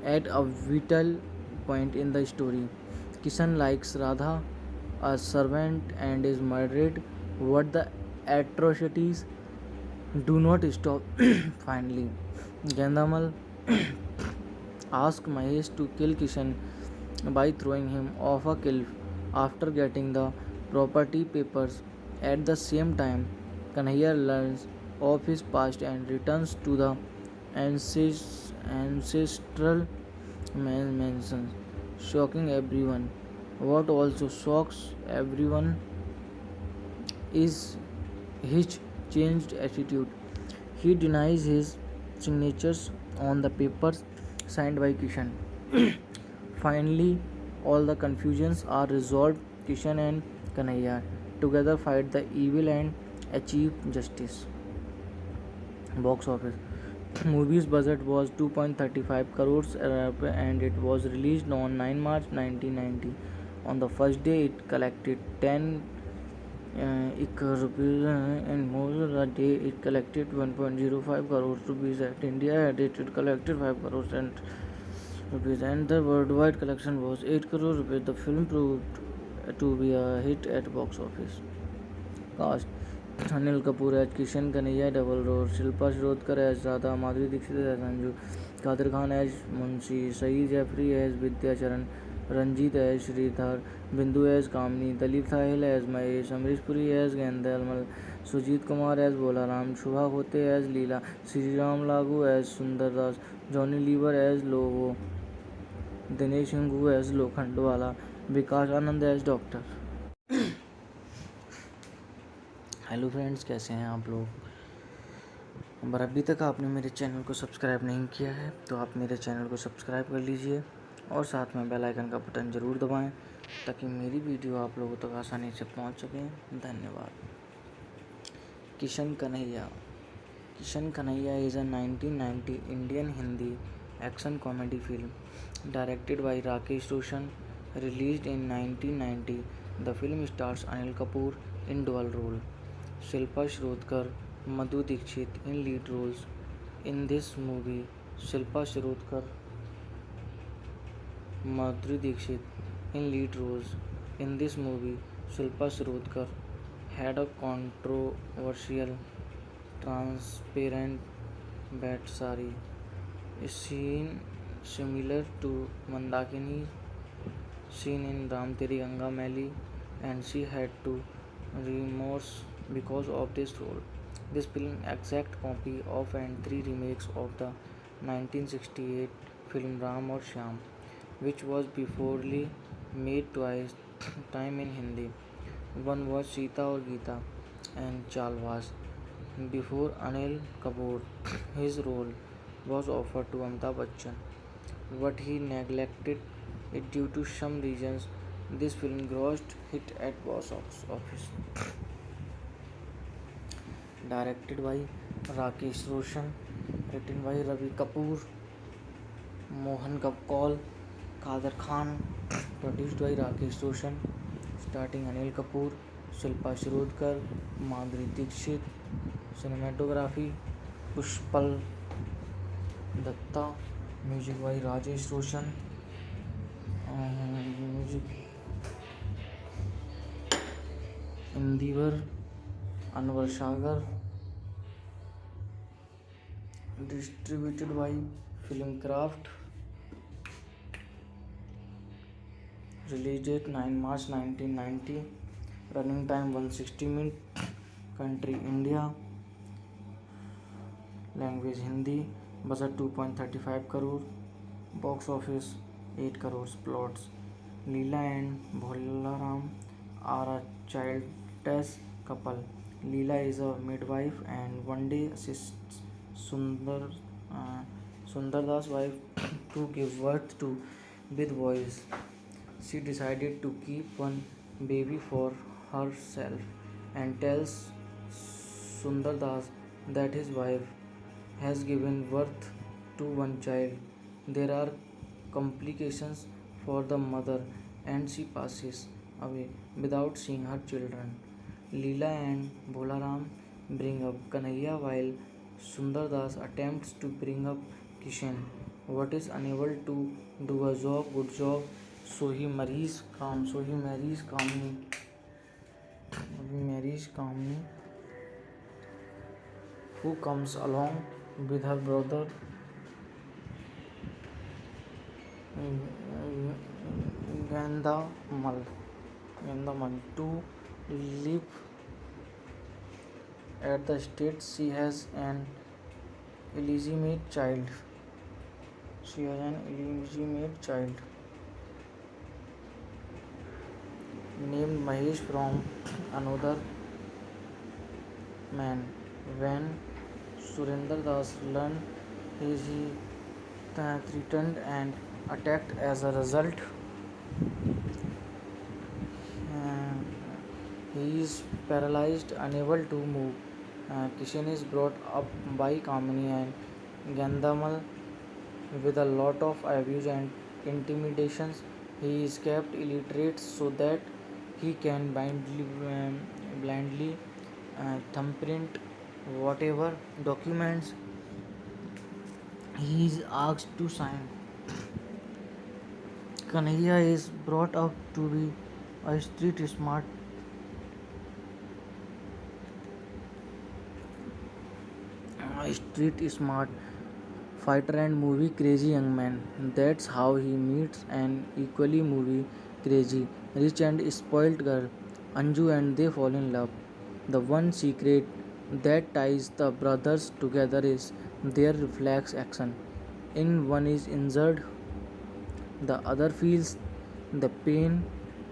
at a vital point in the story. Kishan likes Radha, a servant, and is murdered. What the atrocities do not stop. Finally, Gandamal asks Mahesh to kill Kishan by throwing him off a cliff after getting the property papers. At the same time, Kanhaiya learns of his past and returns to the ancestral mansion, shocking everyone. What also shocks everyone is his changed attitude. He denies his signatures on the papers signed by Kishan. Finally, all the confusions are resolved. Kishan and Kanhaiya together fight the evil and achieve justice. Box office. Movie's budget was 2.35 crores and it was released on 9 March 1990. On the first day, it collected 10 rupees and most of the day it collected 1.05 crores rupees. At India, it collected 5 crores and rupees and the worldwide collection was 8 crore rupees. The film proved to be a hit at box office. Cast: Anil Kapoor as Kishan, Kanhaiya double role, Shilpa Shirodkar as Radha, Madhuri Dixit as Anju, Kadir Khan as Munshi, Saeed Jeffrey as Vidya Charan, Ranjit as Sridhar, Bindu as Kamini, Dalip Sahil as Mahesh, Amrish Puri as Gendalmal, Sujit Kumar as Bolaram, Shubha Khote as Leela, Sri Ram Lagu as Sundar Das, Johnny Lever as Lobo, Dinesh Hingu as Lokhandwala, Vikas Anand as doctor. Hello friends, कैसे हैं आप लोग। अगर अभी तक आपने मेरे channel को सब्सक्राइब नहीं किया है तो आप मेरे चैनल को सब्सक्राइब कर लीजिए और साथ में बेल आइकन का बटन ज़रूर दबाएं ताकि मेरी वीडियो आप लोगों तक आसानी से पहुंच सकें। धन्यवाद। Kishan Kanhaiya. Kishan Kanhaiya is a 1990 Indian Hindi action comedy film directed by Rakesh Roshan, released in 1990. The film stars Anil Kapoor in dual role, Shilpa Shirodkar, Madhu Dixit in lead roles. In this movie, Shilpa Shirodkar, Madhuri Dixit in lead roles. In this movie, Shilpa Shirodkar had a controversial transparent bat sari, a scene similar to Mandakini scene in Ram Teri Ganga Maili, and she had to remorse because of this role. This film exact copy of and 3 remakes of the 1968 film Ram aur Shyam, which was beforely made twice time in Hindi. One was Sita aur Geeta and Chalwas. Before Anil Kapoor, his role was offered to Amitabh Bachchan, but he neglected it due to some reasons. This film grossed hit at box office. Directed by Rakesh Roshan, written by Ravi Kapoor, Mohan Kaul, Kader Khan, produced by Rakesh Roshan, starting Anil Kapoor, Shilpa Shirodkar, Madhuri Dixit. Cinematography Pushpal Datta. Music by Rajesh Roshan. Music Indivar Anwar Sagar. Distributed by Filmcraft. Release date 9 March 1990. Running time 160 minutes. Country India. Language Hindi. Budget 2.35 crore. Box office 8 crores. Plots: Leela and Bholaram are a childless couple. Leela is a midwife and one day assists Sundardas' wife to give birth to with boys. She decided to keep one baby for herself and tells Sundardas that his wife has given birth to one child. There are complications for the mother and she passes away without seeing her children. Leela and Bholaram bring up Kanhaiya while Sundardas attempts to bring up Kishan, but is unable to do a good job, so he marries Kamini, who comes along with her brother Gandamal to live at the estate. She has an illegitimate child. Named Mahesh from another man. When Surinder Das learned he threatened and attacked. As a result, uh, he is paralyzed, unable to move. Kishan is brought up by Kamini and Gandamal with a lot of abuse and intimidations. He is kept illiterate so that he can blindly thumbprint whatever documents he is asked to sign. Kanhaiya is brought up to be a street smart fighter and movie crazy young man. That's how he meets an equally movie crazy, rich and spoiled girl, Anju, and they fall in love. The one secret that ties the brothers together is their reflex action. In one is injured, the other feels the pain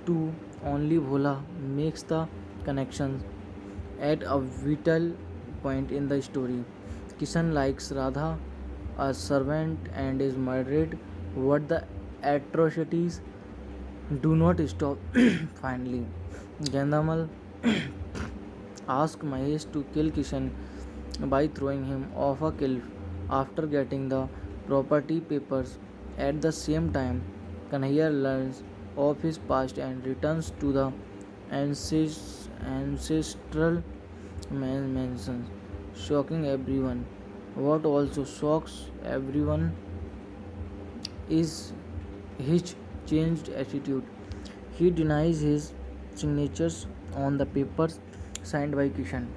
too. Only Bhola makes the connections at a vital point in the story. Kishan likes Radha, a servant, and is murdered. What the atrocities do not stop. Finally, Gandamal asks Mahesh to kill Kishan by throwing him off a cliff after getting the property papers. At the same time, Kanhaiya learns of his past and returns to the ancestral mansion, shocking everyone. What also shocks everyone is his changed attitude. He denies his signatures on the papers signed by Kishan.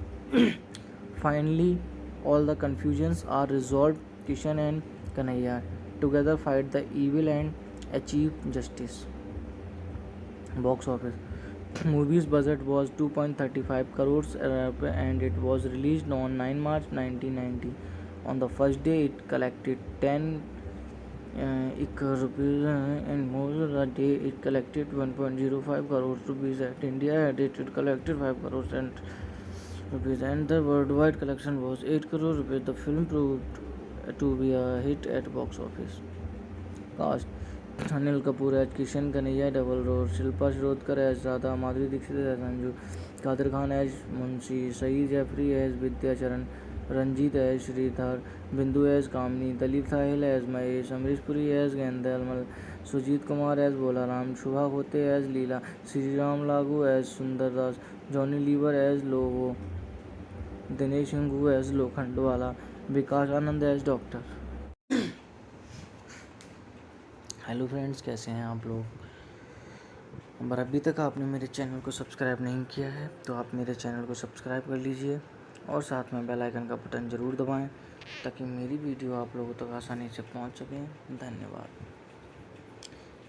Finally, all the confusions are resolved. Kishan and Kanhaiya together fight the evil and achieve justice. Box office. Movie's budget was 2.35 crores and it was released on 9 March 1990. On the first day, it collected 10 rupees and more. The day it collected 1.05 crores rupees. At India, it collected 5 crores and rupees, and the worldwide collection was 8 crore rupees. The film proved to be a hit at box office. Cast: Anil Kapoor as Kishan, Kanhaiya double role, Shilpa Shirodkar as Radha, Madhuri Dixit as Anju, Kader Khan as Munshi, Saeed Jeffrey as Vidya Charan, Ranjit as Sridhar, Bindu as Kamini, Dalip Sahil as Mahesh, Amrish Puri as Gandamal, Sujit Kumar as Bolaram, Shubha Khote as Leela, Sriram Lagu as Sundardas, Johnny Lever as Lobo, Dinesh Hingu as Lokhandwala, Vikas Anand as doctor. Hello friends, कैसे हैं आप लोग। अगर अभी तक आपने मेरे channel को सब्सक्राइब नहीं किया है तो आप मेरे चैनल को सब्सक्राइब कर लीजिए और साथ में बेल आइकन का बटन ज़रूर दबाएं ताकि मेरी वीडियो आप लोगों तक आसानी से पहुंच सकें। धन्यवाद।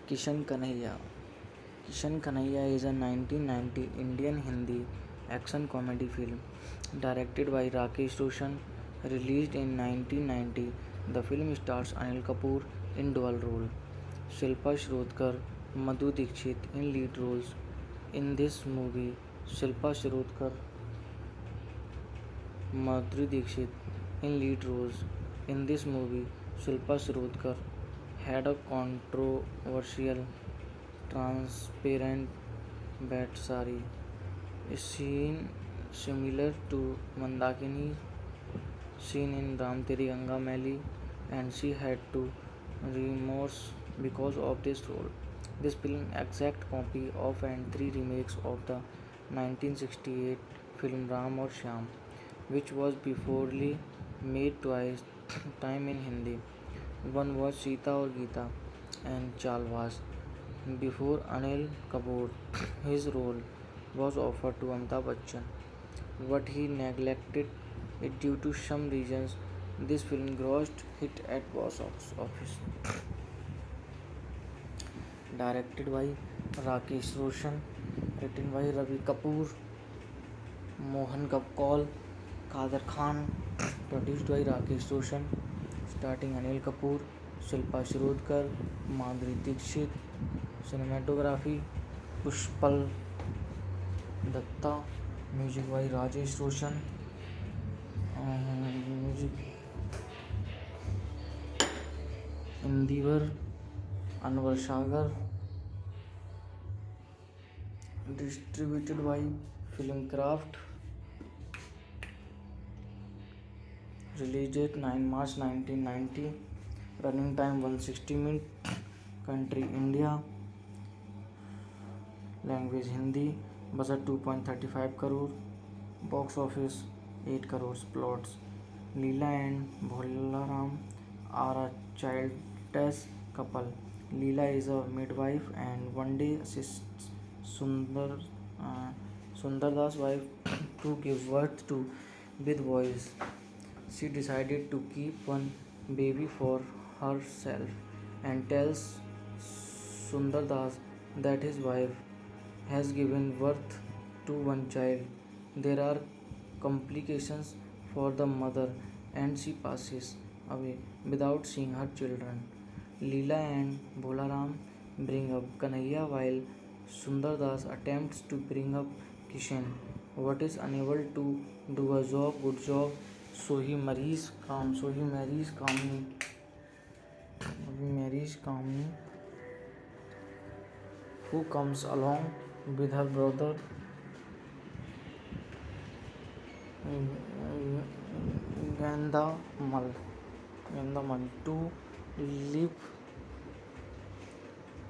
Kishan Kanhaiya. Kishan Kanhaiya is a 1990 Indian Hindi action comedy film directed by Rakesh Roshan, released in 1990. The film stars Anil Kapoor in dual role, Shilpa Shirodkar, Madhu Dixit in lead roles. In this movie, Shilpa Shirodkar, Madhu Dixit in lead roles. In this movie, Shilpa Shirodkar had a controversial transparent bat sari, a scene similar to Mandakini scene in Ram Teri Ganga Maili, and she had to remorse because of this role. This film exact copy of and three remakes of the 1968 film Ram और Shyam, which was beforely made twice time in Hindi. One was Sita और Geeta and Chalwas. Before Anil Kapoor, his role was offered to Amitabh Bachchan, but he neglected it due to some reasons. This film grossed hit at box office. Directed by Rakesh Roshan, written by Ravi Kapoor, Mohan Kaul, Kader Khan, produced by Rakesh Roshan, starring Anil Kapoor, Shilpa Shirodkar, Madhuri Dixit. Cinematography Pushpal Datta. Music by Rajesh Roshan. Music Indivar Anwar Sagar. Distributed by Filmcraft. Release date 9 March 1990. Running time 160 minutes. Country India. Language Hindi. Budget 2.35 crore. Box office 8 crores. Plots: Leela and Bholaram are a childless couple. Leela is a midwife and one day assists Sundardas' wife to give birth to with boys. She decided to keep one baby for herself and tells Sundardas that his wife has given birth to one child. There are complications for the mother and she passes away without seeing her children. Leela and Bholaram bring up Kanhaiya while Sundardas attempts to bring up Kishan, but is unable to do a good job, so he marries Kamini, who comes along with her brother Gandamal to live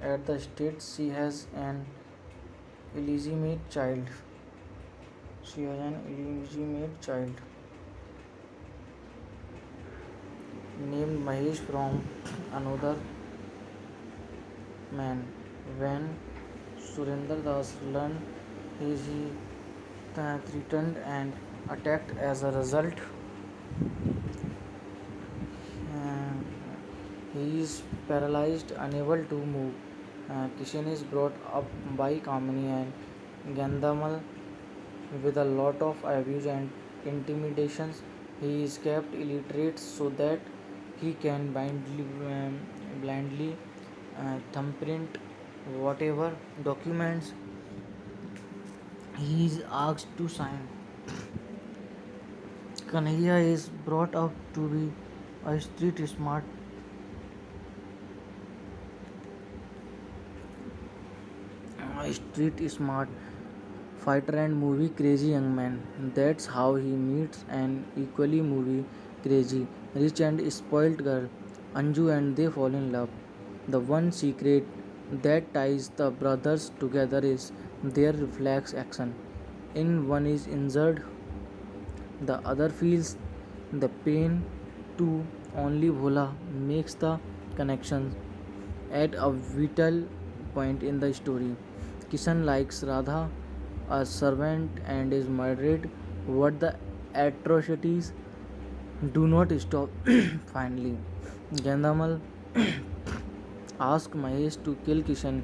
at the state. She has an illegitimate child. Named Mahesh from another man. When Surinder Das learned he is threatened and attacked. As a result, he is paralyzed, unable to move. Kishan is brought up by Kamini and Gandamal with a lot of abuse and intimidations. He is kept illiterate so that he can blindly thumbprint whatever documents he is asked to sign. Kanhaiya is brought up to be a street smart fighter and movie crazy young man. That's how he meets an equally movie crazy, rich and spoiled girl, Anju, and they fall in love. The one secret that ties the brothers together is their reflex action. In one is injured, the other feels the pain too. Only Bhola makes the connection at a vital point in the story. Kishan likes Radha, a servant, and is murdered. What the atrocities do not stop. Finally, Gandamal asks Mahesh to kill Kishan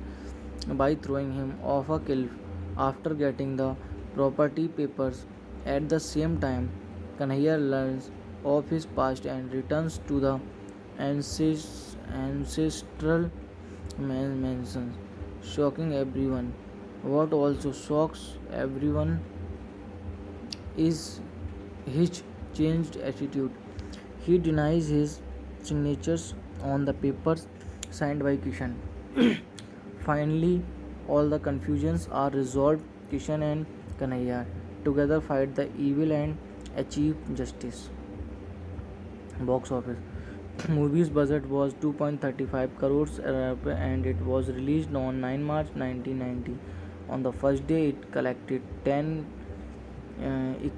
by throwing him off a cliff after getting the property papers. At the same time, Kanhaiya learns of his past and returns to the ancestral mansion, shocking everyone. What also shocks everyone is his changed attitude. He denies his signatures on the papers signed by Kishan. Finally, all the confusions are resolved. Kishan and Kanhaiya together fight the evil and achieve justice. Box office. Movie's budget was 2.35 crores and it was released on 9 March 1990. On the first day, it collected 10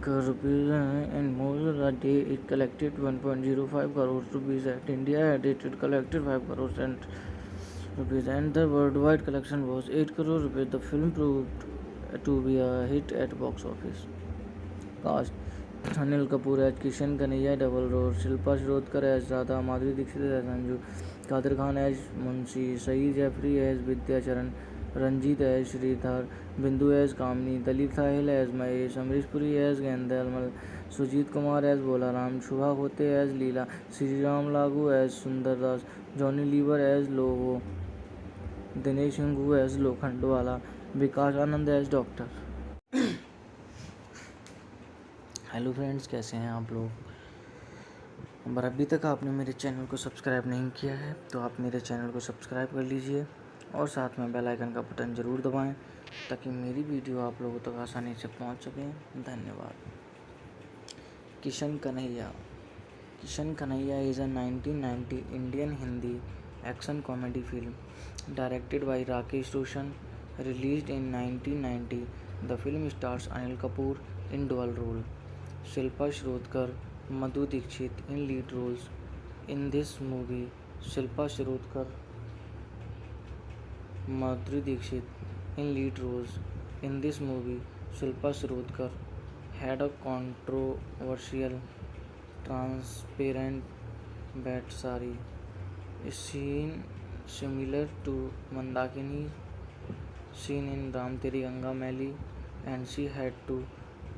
crores rupees and more the day it collected 1.05 crores rupees. At India, it collected 5 crores and rupees and the worldwide collection was 8 crore rupees. The film proved to be a hit at box office. Cast: Anil Kapoor as Kishan Kanhaiya double role, Shilpa Shirodkar as Radha, Madhuri Dixit as Anju, Kadir Khan as Munshi, Saeed Jeffrey as Vidyacharan, Ranjit as Sridhar, Bindu as Kamini, Dalip Sahil as Mahesh, Amrish Puri as Gendamal, Sujit Kumar as Bolaram, Shubha Khote as Leela, Sriram Lagu as Sundar Das, Johnny Lever as Lovo, Dinesh Hingoo as Lokhandwala, Vikas Anand as doctor. Hello friends, कैसे हैं आप लोग। और अभी तक आपने मेरे channel को सब्सक्राइब नहीं किया है तो आप मेरे चैनल को सब्सक्राइब कर लीजिए और साथ में बेल आइकन का बटन ज़रूर दबाएं ताकि मेरी वीडियो आप लोगों तक आसानी से पहुंच सकें। धन्यवाद। Kishan Kanhaiya. Kishan Kanhaiya is a 1990 Indian Hindi action comedy film directed by Rakesh Roshan, released in 1990. The film stars Anil Kapoor in dual role, Shilpa Shirodkar, Madhu Dixit in lead roles. In this movie, Shilpa Shirodkar, Madhuri Dixit in lead roles. In this movie, Shilpa Shirodkar had a controversial transparent bat sari, a scene similar to Mandakini scene in Ram Teri Ganga Maili, and she had to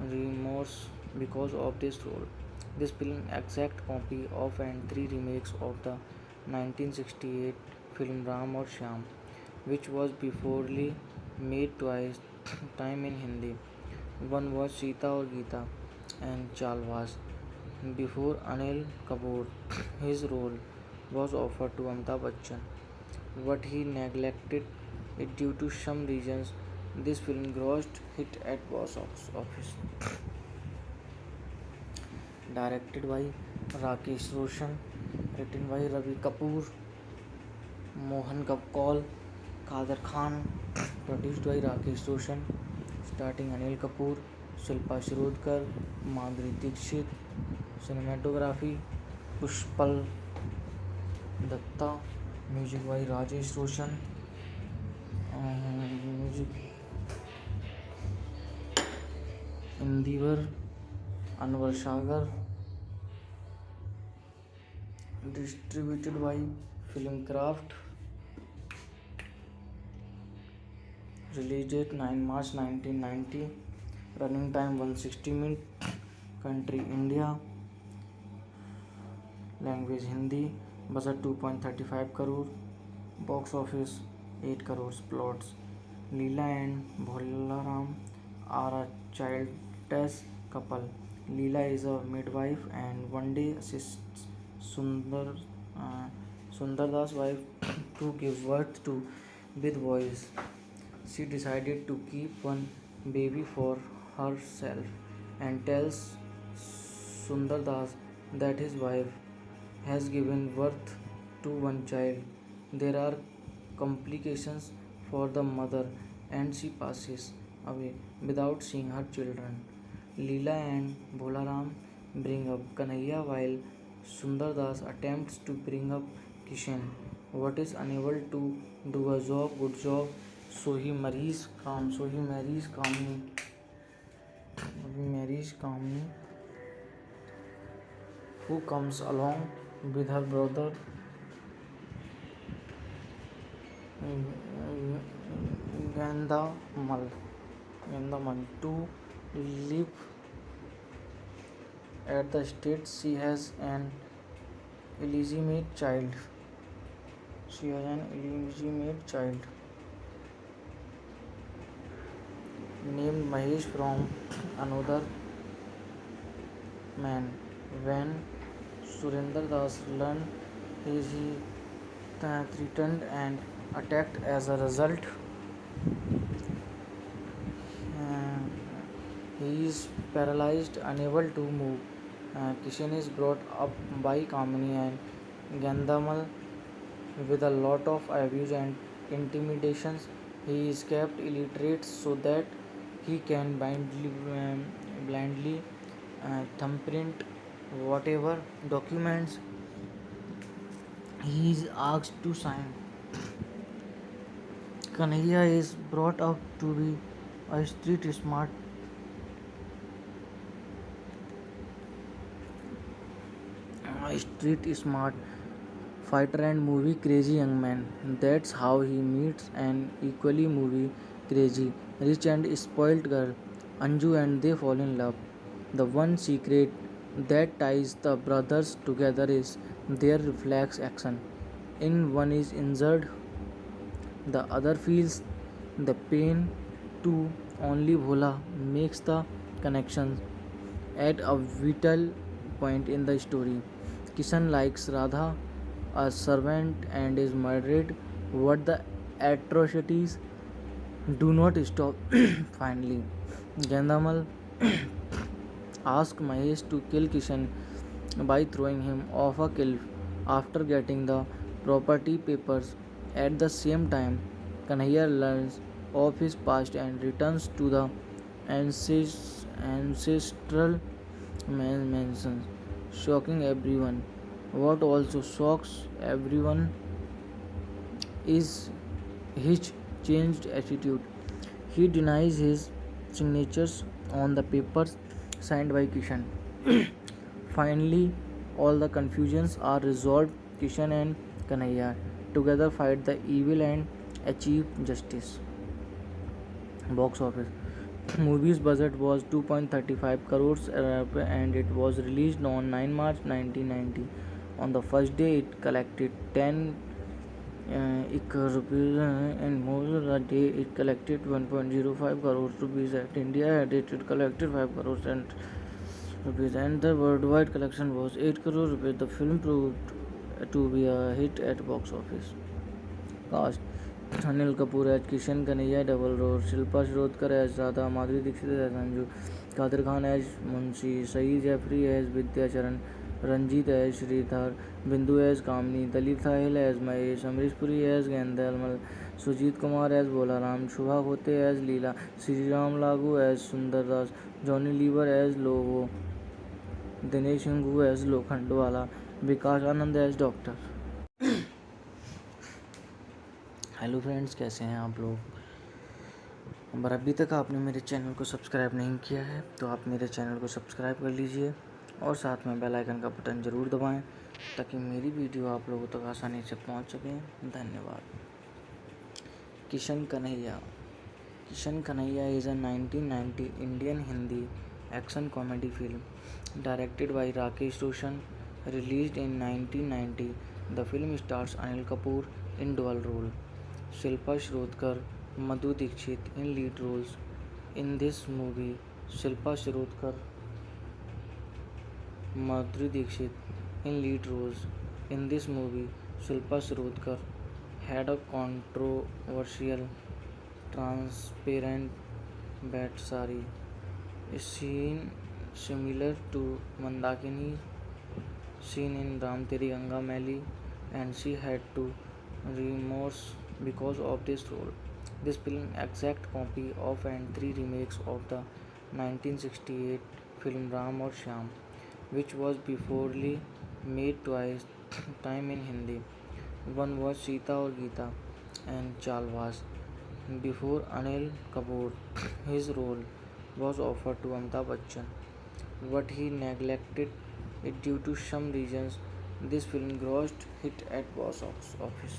remorse because of this role. This film exact copy of and three remakes of the 1968 film Ram और Shyam, which was beforely made twice time in Hindi. One was Sita और Geeta and Chalwas. Before Anil Kapoor, his role was offered to Amitabh Bachchan, but he neglected it due to some reasons. This film grossed hit at box office. Directed by Rakesh Roshan, written by Ravi Kapoor, Mohan Kaul, Kader Khan, produced by Rakesh Roshan, starting Anil Kapoor, Shilpa Shirodkar, Madhuri Dixit, cinematography Pushpal Datta, music by Rajesh Roshan, music Indivar Anwar Sagar, distributed by Filmcraft, release date 9 March 1990, running time 160 minutes, country India, language Hindi, budget 2.35 crore, box office 8 crores. Plots: Leela and Bholaram are a childless couple. Leela is a midwife and one day assists Sundar Sundar's wife to give birth to with boys. She decided to keep one baby for herself and tells Sundardas that his wife has given birth to one child There are complications for the mother and she passes away without seeing her children. Leela and Bholaram bring up Kanhaiya while Sundardas attempts to bring up Kishan, what is unable to do a good job, so he marries Kamini, who comes along with her brother Gandamal, to live at the estate. Illegitimate child. She has an illegitimate child named Mahesh from another man. When Surendra Das learned he threatened and attacked. As a result, uh, he is paralyzed, unable to move. Kishan is brought up by Kamini and Gandamal with a lot of abuse and intimidations. He is kept illiterate so that he can blindly thumbprint whatever documents he is asked to sign. Kanhaiya is brought up to be a street smart fighter and movie crazy young man. That's how he meets an equally movie crazy, rich and spoiled girl, Anju, and they fall in love. The one secret that ties the brothers together is their reflex action. In one is injured, the other feels the pain too. Only Bhola makes the connections at a vital point in the story. Kishan likes Radha, a servant, and is murdered. What the atrocities do not stop. Finally, Gandamal asks Mahesh to kill Kishan by throwing him off a cliff after getting the property papers. At the same time, Kanhaiya learns of his past and returns to the ancestral mansion, shocking everyone. What also shocks everyone is his changed attitude. He denies his signatures on the papers signed by Kishan. Finally, all the confusions are resolved. Kishan and Kanhaiya together fight the evil and achieve justice. Box office. Movie's budget was 2.35 crores and it was released on 9 March 1990. On the first day, it collected 10 rupees and most of the day it collected 1.05 crores rupees. At India, it collected 5 crores and rupees and the worldwide collection was 8 crore rupees. The film proved to be a hit at box office. Cast: Anil Kapoor as Kishan, Kanhaiya double role, Shilpa Shirodkar as Radha, Madhuri Dixit as Anju, Kadir Khan as Munshi, Saeed Jeffrey as Vidya Charan, Ranjit as Sridhar, Bindu as Kamini, Dalip Sahil as Mahesh, Amrish Puri as Gandamal, Sujit Kumar as Bolaram, Shubha Khote as Leela, Sri Ram Lagu as Sundar Das, Johnny Lever as Lobo, Dinesh Hingu as Lokhandwala, Vikas Anand as doctor. Hello friends, कैसे हैं आप लोग. अगर अभी तक आपने मेरे channel को सब्सक्राइब नहीं किया है तो आप मेरे चैनल को सब्सक्राइब कर लीजिए और साथ में बेल आइकन का बटन ज़रूर दबाएं ताकि मेरी वीडियो आप लोगों तक आसानी से पहुंच सकें. धन्यवाद. Kishan Kanhaiya. Kishan Kanhaiya is a 1990 Indian Hindi action comedy film directed by Rakesh Roshan. Released in 1990, the film stars Anil Kapoor in dual role, Shilpa Shirodkar, Madhu Dixit in lead roles. In this movie, Shilpa Shirodkar, Madhuri Dixit in lead roles. In this movie, Shilpa Shirodkar had a controversial transparent bat sari, a scene similar to Mandakini scene in Ram Teri Ganga Maili, and she had to remorse because of this role. This film exact copy of and three remakes of the 1968 film Ram or Shyam, which was beforely made twice time in Hindi. One was Sita or Geeta and Chalwas. Before Anil Kapoor, his role was offered to Amitabh Bachchan, but he neglected it due to some reasons. This film grossed hit at box office.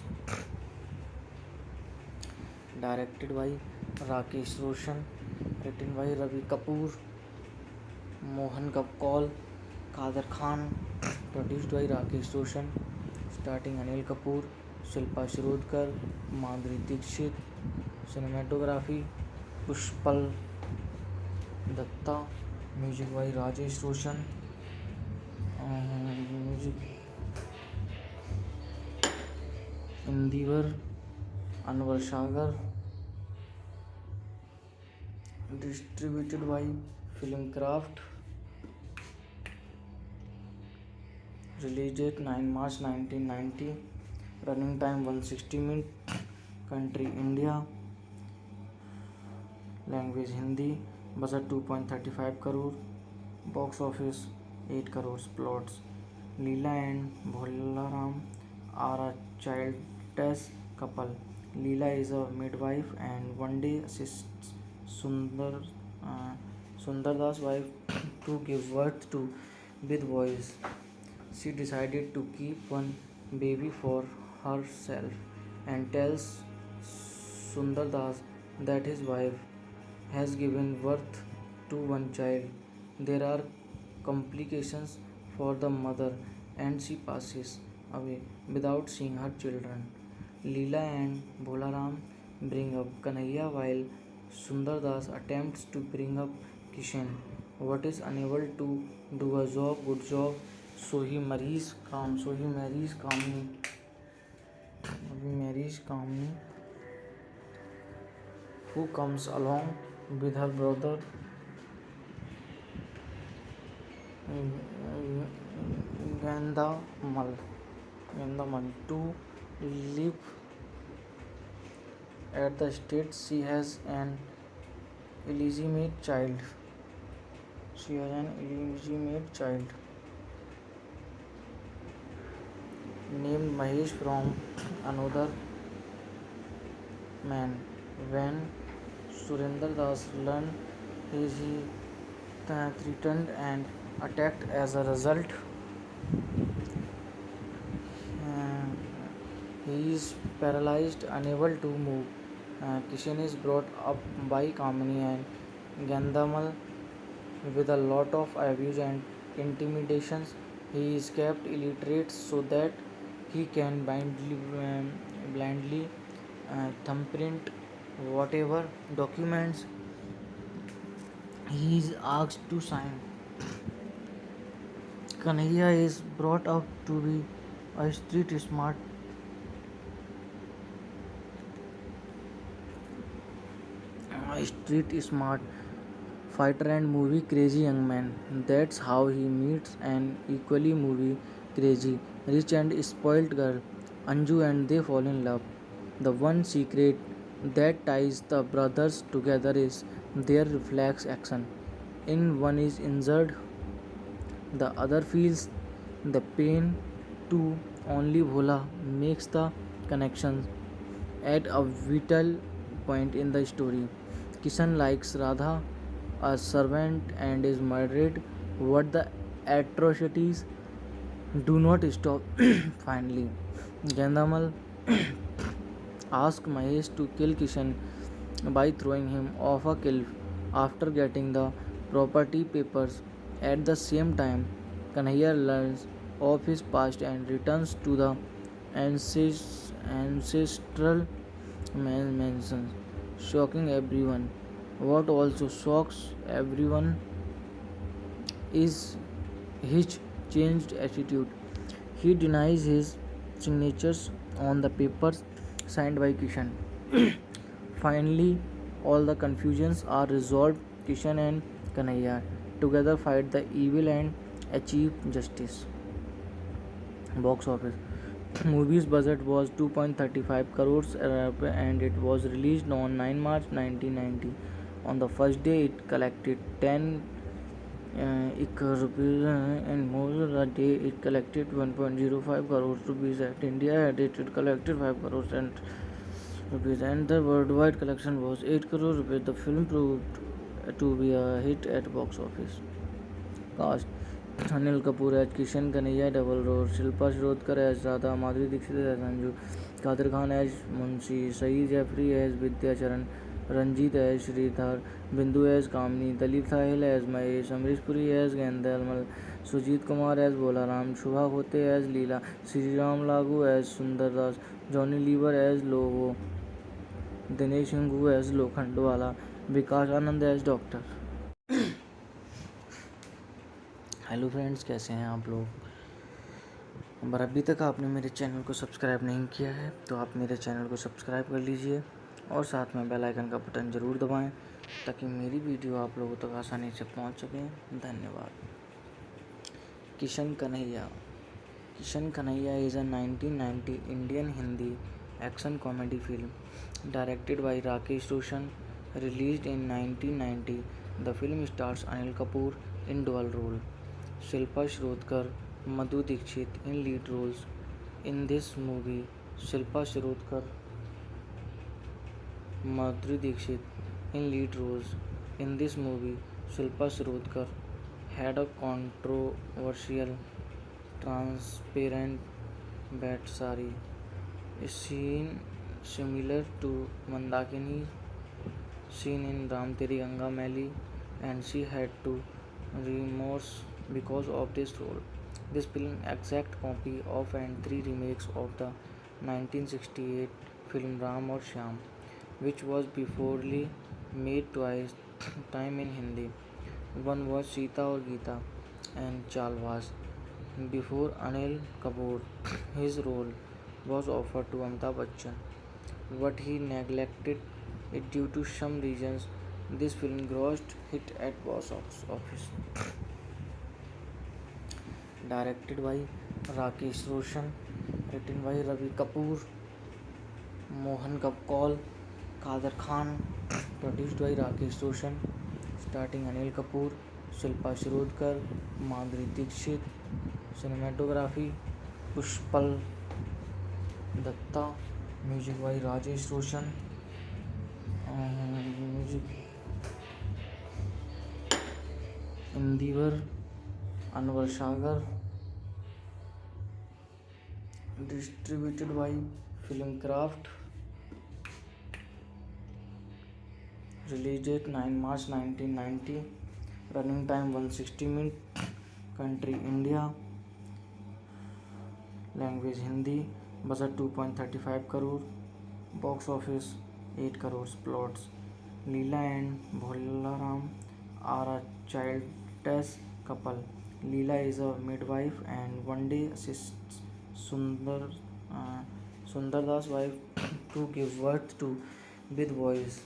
Directed by Rakesh Roshan, written by Ravi Kapoor, Mohan Kaul, Kader Khan, produced by Rakesh Roshan, starting Anil Kapoor, Shilpa Shirodkar, Madhuri Dixit, cinematography Pushpal Datta, music by Rajesh Roshan, music Indivar Anwar Sagar, distributed by Filmcraft, release date 9 March 1990, running time 160 minutes, country India, language Hindi, budget 2.35 crore, box office 8 crores, plots Leela and Bholaram are a childless couple. Leela is a midwife and one day assists Sundar, Sundardas' wife to give birth to with boys. She decided to keep one baby for herself and tells Sundardas that his wife has given birth to one child. There are complications for the mother and she passes away without seeing her children. Leela and Bholaram bring up Kanhaiya while Sundardas attempts to bring up Kishan, but is unable to do a good job, so he marries Kamini, who comes along with her brother Gandamal, to live at the estate. She has an illegitimate child. Named Mahesh from another man. When Surinder Das learned he is threatened and attacked as a result. Uh, he is paralyzed, unable to move. Kishan is brought up by Kamini and Gandamal with a lot of abuse and intimidations. He is kept illiterate so that he can blindly thumbprint whatever documents he is asked to sign. Kanhaiya is brought up to be a street smart fighter and movie crazy young man. That's how he meets an equally movie crazy, rich and spoiled girl, Anju, and they fall in love. The one secret that ties the brothers together is their reflex action. In one is injured, the other feels the pain too. Only Bhola makes the connections at a vital point in the story. Kishan likes Radha, a servant, and is murdered. What the atrocities do not stop. Finally, Gandamal asks Mahesh to kill Kishan by throwing him off a cliff after getting the property papers. At the same time, Kanhaiya learns of his past and returns to the ancestral mansion, shocking everyone. What also shocks everyone is his changed attitude. He denies his signatures on the papers signed by Kishan. Finally, all the confusions are resolved. Kishan and Kanhaiya together fight the evil and achieve justice. Box office Movie's budget was 2.35 crores and it was released on 9 March 1990. On the first day, it collected 10 crore rupees and most of the day it collected 1.05 crores rupees. At India, it collected 5 crores and rupees and the worldwide collection was 8 crore rupees. The film proved to be a hit at box office. Cast: Anil Kapoor as Kishan Kanhaiya, double role; Shilpa Shirodkar as Radha, Madhuri Dixit as Anju, Kadir Khan as Munshi, Saeed Jaffrey as Vidyacharan, Ranjit as Sridhar, Bindu as Kamini, Dalip Sahil as Mahesh, Amrish Puri as Gendelmal, Sujit Kumar as Bolaram, Shubha Khote as Leela, Sriram Lagu as Sundar Das, Johnny Lever as Lobo, Dinesh Hingu as Lokhandwala, Vikas Anand as Doctor. Hello friends, कैसे हैं आप लोग। अगर अभी तक आपने मेरे channel को सब्सक्राइब नहीं किया है तो आप मेरे चैनल को सब्सक्राइब कर लीजिए और साथ में बेल आइकन का बटन ज़रूर दबाएं ताकि मेरी वीडियो आप लोगों तक आसानी से पहुंच सके। धन्यवाद। Kishan Kanhaiya is a 1990 Indian Hindi action comedy film directed by Rakesh Roshan, released in 1990. The film stars Anil Kapoor in dual role. Shilpa Shirodkar, Madhu Dixit in lead roles. In this movie, Shilpa Shirodkar, Madhuri Dixit in lead roles. In this movie, Shilpa Shirodkar had a controversial transparent bat sari, a scene similar to Mandakini scene in Ram Teri Ganga Maili, and she had to remorse because of this role. This film exact copy of and 3 remakes of the 1968 film Ram और Shyam, which was beforely made twice time in Hindi. One was Sita और Geeta and Chalwas. Before Anil Kapoor, his role was offered to Amitabh Bachchan, but he neglected it due to some reasons. This film grossed hit at box office. Directed by Rakesh Roshan, written by Ravi Kapoor, Mohan Kaul, Kader Khan, produced by Rakesh Roshan, starring Anil Kapoor, Shilpa Shirodkar, Madhuri Dixit, cinematography Pushpal Datta, music by Rajesh Roshan, music Indivar Anwar Sagar, distributed by Filmcraft, release date 9 March 1990, running time 160 minutes, country India, language Hindi, budget 2.35 crore, box office 8 crores. Plots: Leela and Bolaram are a childless couple. Leela is a midwife and one day assists Sundar Das' wife to give birth to with boys.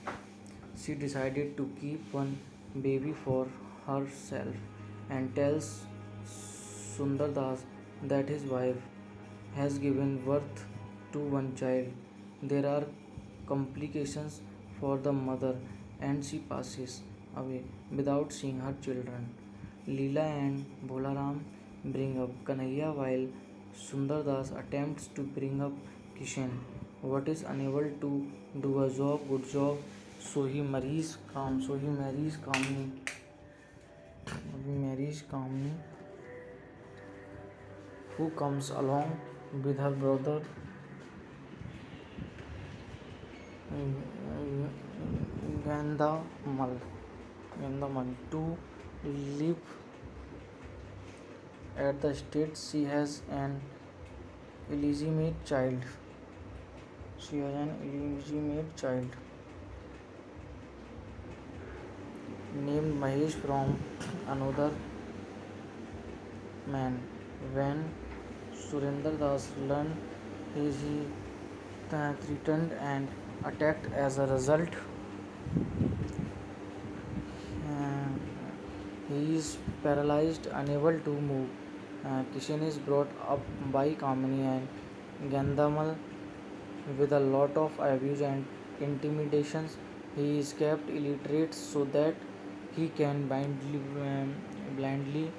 She decided to keep one baby for herself and tells Sundar Das that his wife has given birth to one child. There are complications for the mother and she passes away without seeing her children. Leela and Bolaram bring up Kanhaiya while Sundar Das attempts to bring up Kishan, but is unable to do a good job, so he marries Kamini, who comes along with her brother Gandamal to live at the estate. She has an illegitimate child. Named Mahesh from another man. When Surinder Das learned he threatened and attacked. As a result, he is paralyzed, unable to move. Kishan is brought up by Kamini and Gandhamal, with a lot of abuse and intimidations, he is kept illiterate so that he can blindly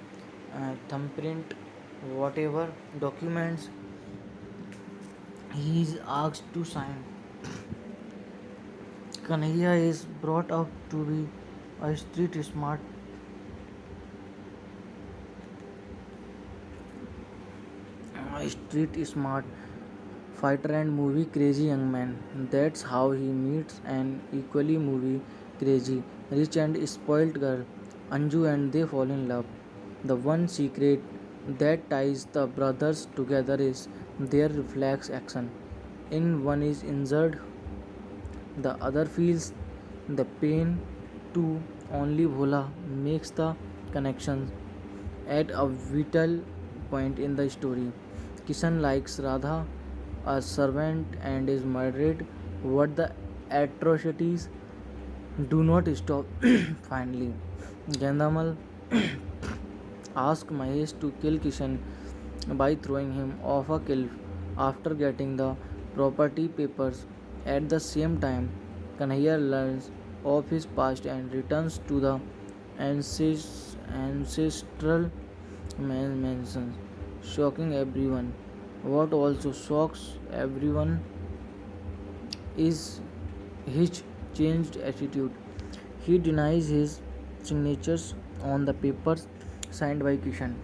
thumbprint whatever documents he is asked to sign. Kanhaiya is brought up to be a street smart fighter and movie crazy young man. That's how he meets an equally movie crazy, rich and spoiled girl, Anju, and they fall in love. The one secret that ties the brothers together is their reflex action. In one is injured, the other feels the pain too. Only Bhola makes the connections at a vital point in the story. Kishan likes Radha, a servant, and is murdered. What the atrocities do not stop. Finally, Gandamal asks Mahesh to kill Kishan by throwing him off a cliff after getting the property papers. At the same time, Kanhaiya learns of his past and returns to the ancestral mansion, shocking everyone. What also shocks everyone is his changed attitude. He denies his signatures on the papers signed by Kishan.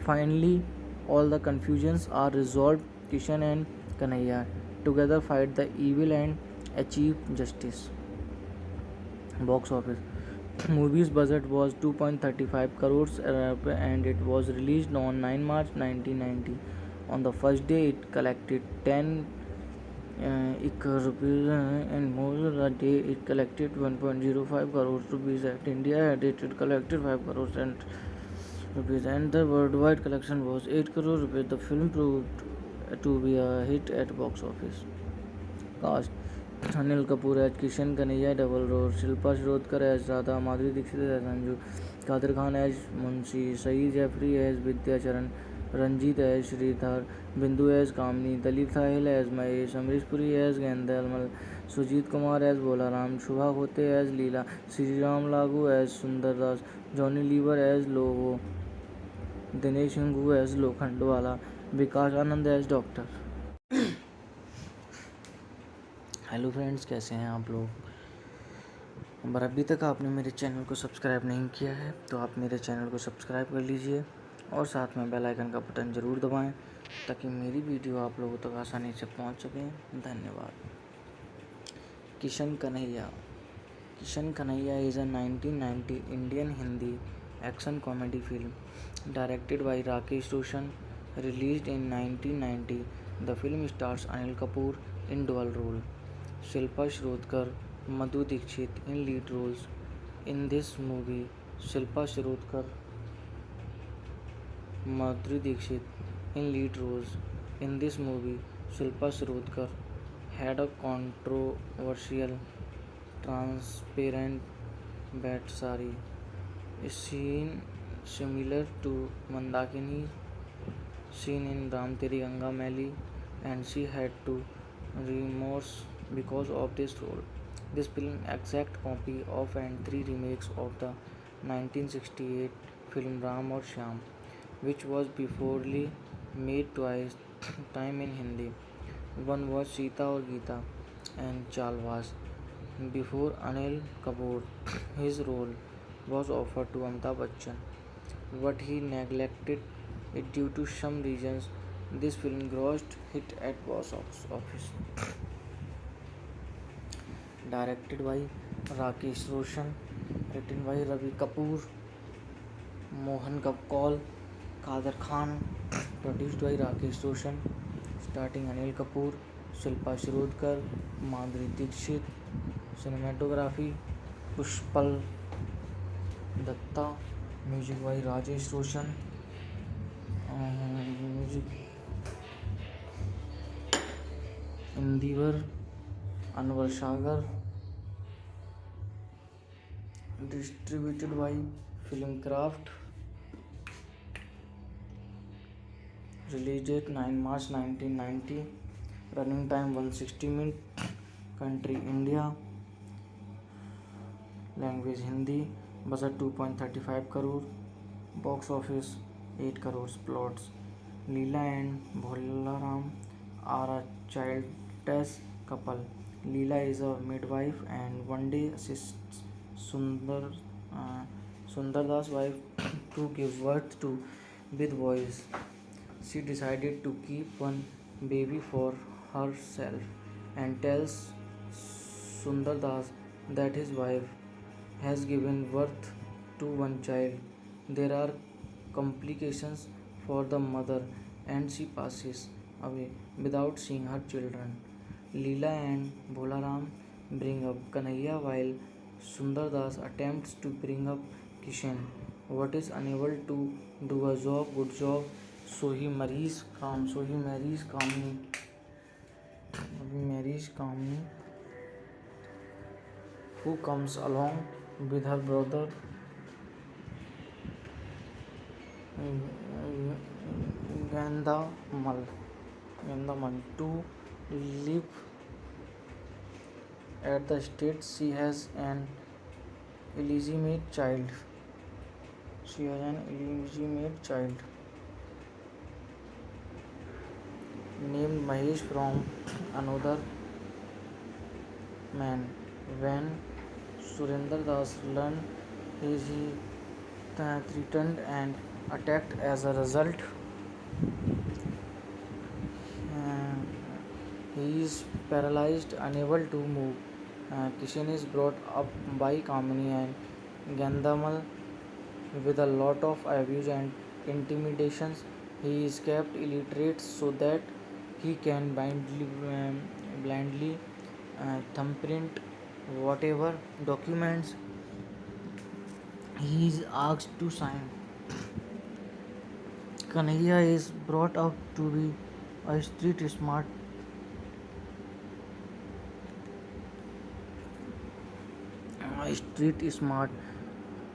Finally, all the confusions are resolved. Kishan and Kanhaiya together fight the evil and achieve justice. Box office. Movie's budget was 2.35 crores and it was released on 9 March 1990. On the first day, it collected 10 crores rupees and more the day it collected 1.05 crores rupees. At India, it collected 5 crores and rupees and the worldwide collection was 8 crore rupees. The film proved to be a hit at box office. Cast: Anil Kapoor as Kishan Kanhaiya double role, Shilpa Shirodkar as Radha, Madhuri Dixit as Anju, Kadir Khan as Munshi, Saeed Jeffrey as Vidyacharan, Ranjit as Sridhar, Bindu as Kamini, Dalip Sahil as Mahesh, Amrish Puri as Gandhalmal, Sujit Kumar as Bolaram, Shubha Khote as Leela, Sriram Lagu as Sundar Das, Johnny Lever as Lobo, Dinesh Hingu as Lokhandwala, Vikas Anand as doctor. Hello friends, कैसे हैं आप लोग. अगर अभी तक आपने मेरे channel को सब्सक्राइब नहीं किया है तो आप मेरे चैनल को सब्सक्राइब कर लीजिए और साथ में बेल आइकन का बटन ज़रूर दबाएं ताकि मेरी वीडियो आप लोगों तक आसानी से पहुंच सकें. धन्यवाद. Kishan Kanhaiya. Kishan Kanhaiya is a 1990 Indian Hindi action comedy film directed by Rakesh Roshan, released in 1990. The film stars Anil Kapoor in dual role, Shilpa Shirodkar, Madhu Dixit in lead roles. In this movie, Shilpa Shirodkar, Madhuri Dixit in lead roles. In this movie, Shilpa Shirodkar had a controversial transparent bat sari, a scene similar to Mandakini scene in Ram Teri Ganga Maili, and she had to remorse because of this role. This film exact copy of and three remakes of the 1968 film Ram aur Shyam, which was beforely made twice time in Hindi. One was Sita aur Geeta and Chalwas. Before Anil Kapoor, his role was offered to Amitabh Bachchan, but he neglected it due to some reasons. This film grossed hit at box office. Directed by Rakesh Roshan, written by Ravi Kapoor, Mohan Kaul, Kader Khan, produced by Rakesh Roshan, starting Anil Kapoor, Shilpa Shirodkar, Madhuri Dixit. Cinematography Pushpal Datta. Music by Rajesh Roshan. Music Indivar Anwar Sagar. Distributed by Filmcraft. Release date 9 March 1990. Running time 160 minutes. Country India. Language Hindi. Budget 2.35 crore. Box office 8 crores. Plots: Leela and Bholaram are a childless couple. Leela is a midwife and one day assists Sundar, uh, Sundardas' wife to give birth to with boys. She decided to keep one baby for herself and tells Sundardas that his wife has given birth to one child. There are complications for the mother and she passes away without seeing her children. Leela and Bholaram bring up Kanhaiya while Sundardas attempts to bring up Kishan, but is unable to do a good job, so he marries Kamini, who comes along with her brother Gandamal, to live at the estate. She has an illegitimate child. Named Mahesh from another man. When Surendra Das learned he threatened and attacked. As a result, uh, he is paralyzed, unable to move. Kishan is brought up by Kamini and Gandamal with a lot of abuse and intimidations. He is kept illiterate so that he can blindly thumbprint whatever documents he is asked to sign. Kanhaiya is brought up to be a street smart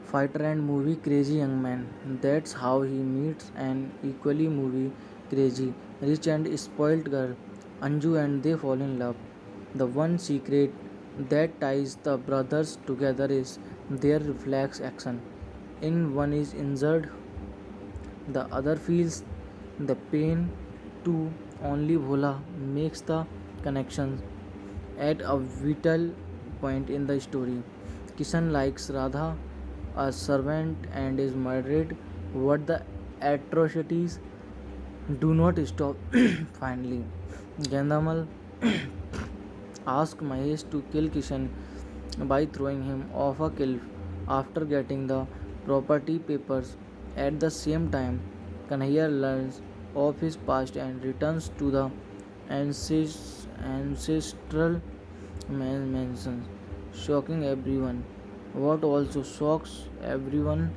fighter and movie crazy young man. That's how he meets an equally movie crazy, rich and spoiled girl, Anju, and they fall in love. The one secret that ties the brothers together is their reflex action. In one is injured, the other feels the pain too. Only Bhola makes the connections at a vital point in the story. Kishan likes Radha, a servant, and is murdered. What the atrocities do not stop. Finally, Gandamal asks Mahesh to kill Kishan by throwing him off a cliff after getting the property papers. At the same time, Kanhaiya learns of his past and returns to the ancestral mansion, shocking everyone. What also shocks everyone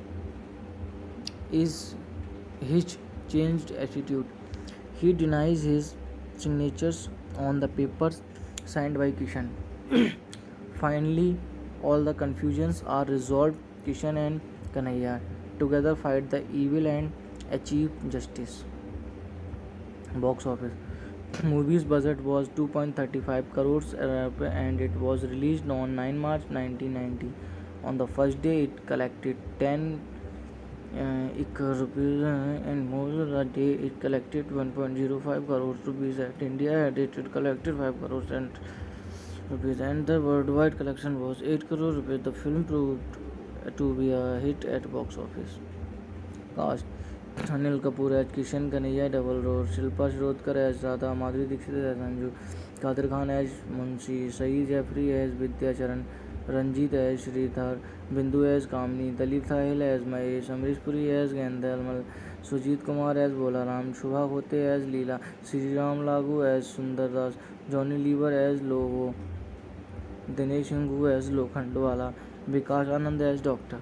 is his changed attitude. He denies his signatures on the papers signed by Kishan. Finally, all the confusions are resolved. Kishan and Kanhaiya together fight the evil and achieve justice. Box office. Movie's budget was 2.35 crores and it was released on 9 March 1990. On the first day, it collected 10 rupees and more. The day it collected 1.05 crores rupees. At India, it collected 5 crores and rupees, and the worldwide collection was 8 crore rupees. The film proved to be a hit at box office. Cast: Anil Kapoor as Kishan, Kanhaiya double role, Shilpa Shirodkar as Radha, Madhuri Dixit as Anju, Kadir Khan as Munshi, Saeed Jeffrey as Vidya Charan, Ranjit as Sridhar, Bindu as Kamini, Dalip Sahil as Mahesh, Amrish Puri as Gandamal, Sujit Kumar as Bolaram, Shubha Khote as Leela, Sri Ram Lagu as Sundar Das, Johnny Lever as Lobo, Dinesh Hingu as Lokhandwala, Vikas Anand as doctor.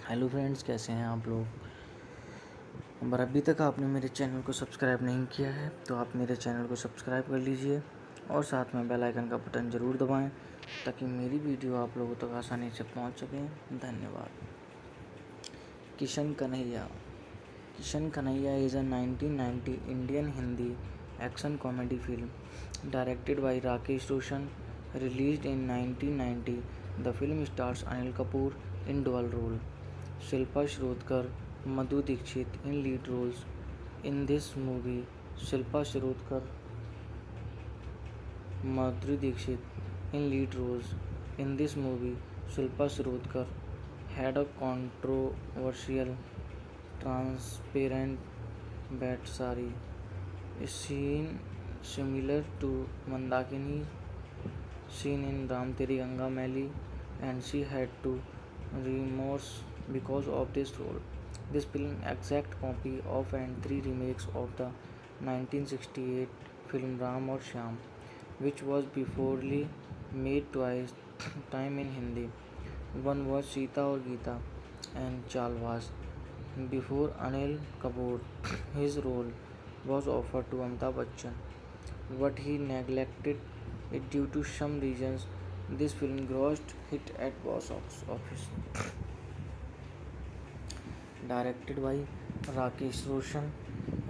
Hello friends, कैसे हैं आप लोग। अगर अभी तक आपने मेरे channel को सब्सक्राइब नहीं किया है तो आप मेरे चैनल को सब्सक्राइब कर लीजिए और साथ में बेल आइकन का बटन ज़रूर दबाएं ताकि मेरी वीडियो आप लोगों तक आसानी से पहुंच सकें। धन्यवाद। Kishan Kanhaiya. Kishan Kanhaiya is a 1990 Indian Hindi action comedy film directed by Rakesh Roshan, released in 1990. The film stars Anil Kapoor in dual role, Shilpa Shrodkar, Madhu Dixit in lead roles. In this movie, Shilpa Shrodkar, Madhuri Dixit in lead roles. In this movie, Shilpa Shrodkar had a controversial transparent bat sari, a scene similar to Mandakini scene in Ram Teri Ganga Maili, and she had to remorse because of this role. This film exact copy of and three remakes of the 1968 film Ram or Shyam, which was beforely made twice time in Hindi. One was Sita or Geeta and Chalwas. Before Anil Kapoor, his role was offered to Amitabh Bachchan, but he neglected it due to some reasons. This film grossed hit at box office. Directed by Rakesh Roshan,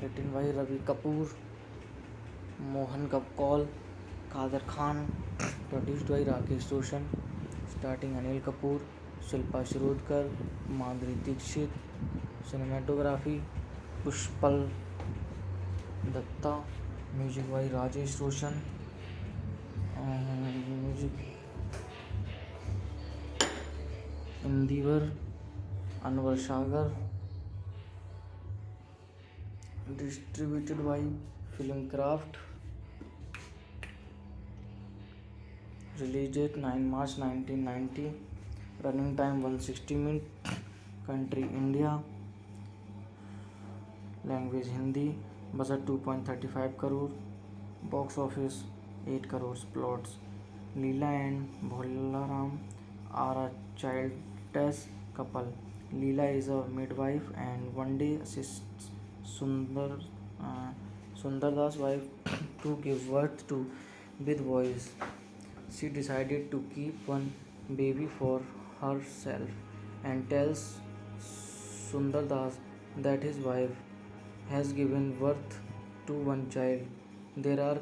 written by Ravi Kapoor, Mohan Kaul, Kader Khan, produced by Rakesh Roshan, starting Anil Kapoor, Shilpa Shrodkar, Madhuri Dixit, cinematography Pushpal Datta, music by Rajesh Roshan, music Indivar Anwar Sagar, distributed by Filmcraft, release date 9 March 1990, running time 160 minutes, country India, language Hindi, budget 2.35 crore, box office 8 crores. Plots: Leela and Bholaram are a childless couple. Leela is a midwife and one day assists Sundar's wife to give birth to with boys. She decided to keep one baby for herself and tells Sundardas that his wife has given birth to one child. There are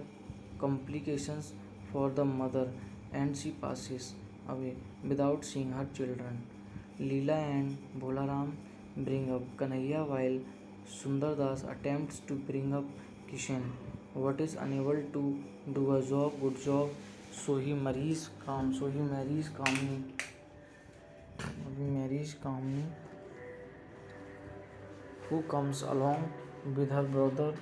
complications for the mother and she passes away without seeing her children. Leela and Bholaram bring up Kanhaiya while Sundardas attempts to bring up Kishan, but is unable to do a good job, so he marries Kamini, who comes along with her brother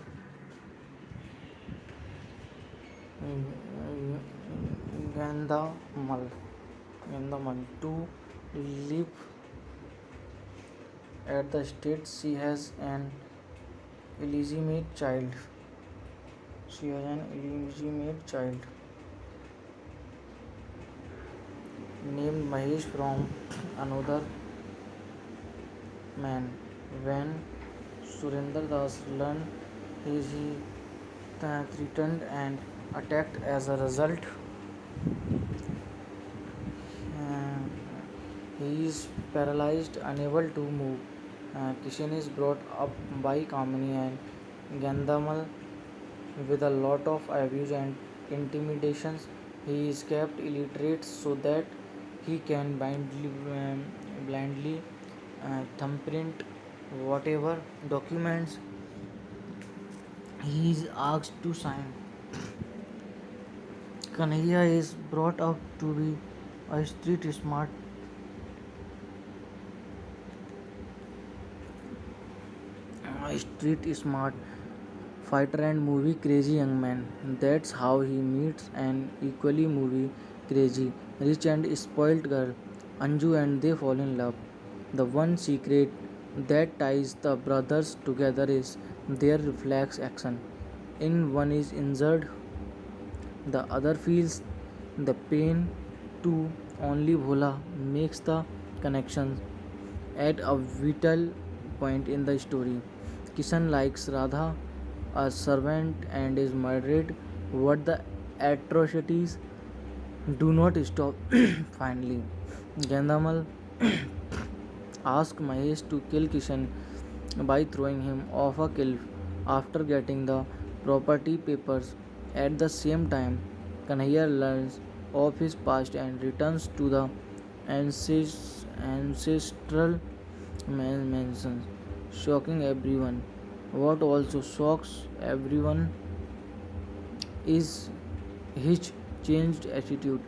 Gandamal to live at the estate. She has an illegitimate child. Named Mahesh from another man. When Surinder Das learned he is threatened and attacked. As a result, uh, he is paralyzed, unable to move. Kishan is brought up by Kamini and Gandamal with a lot of abuse and intimidations. He is kept illiterate so that he can blindly thumbprint whatever documents he is asked to sign. Kanhaiya is brought up to be a street smart fighter and movie crazy young man. That's how he meets an equally movie crazy, rich and spoiled girl, Anju, and they fall in love. The one secret that ties the brothers together is their reflex action. In one is injured, the other feels the pain too. Only Bhola makes the connection at a vital point in the story. Kishan likes Radha, a servant, and is murdered. What the atrocities do not stop. Finally, Gandamal asks Mahesh to kill Kishan by throwing him off a cliff after getting the property papers. At the same time, Kanhaiya learns of his past and returns to the ancestral mansion, shocking everyone. What also shocks everyone is his changed attitude.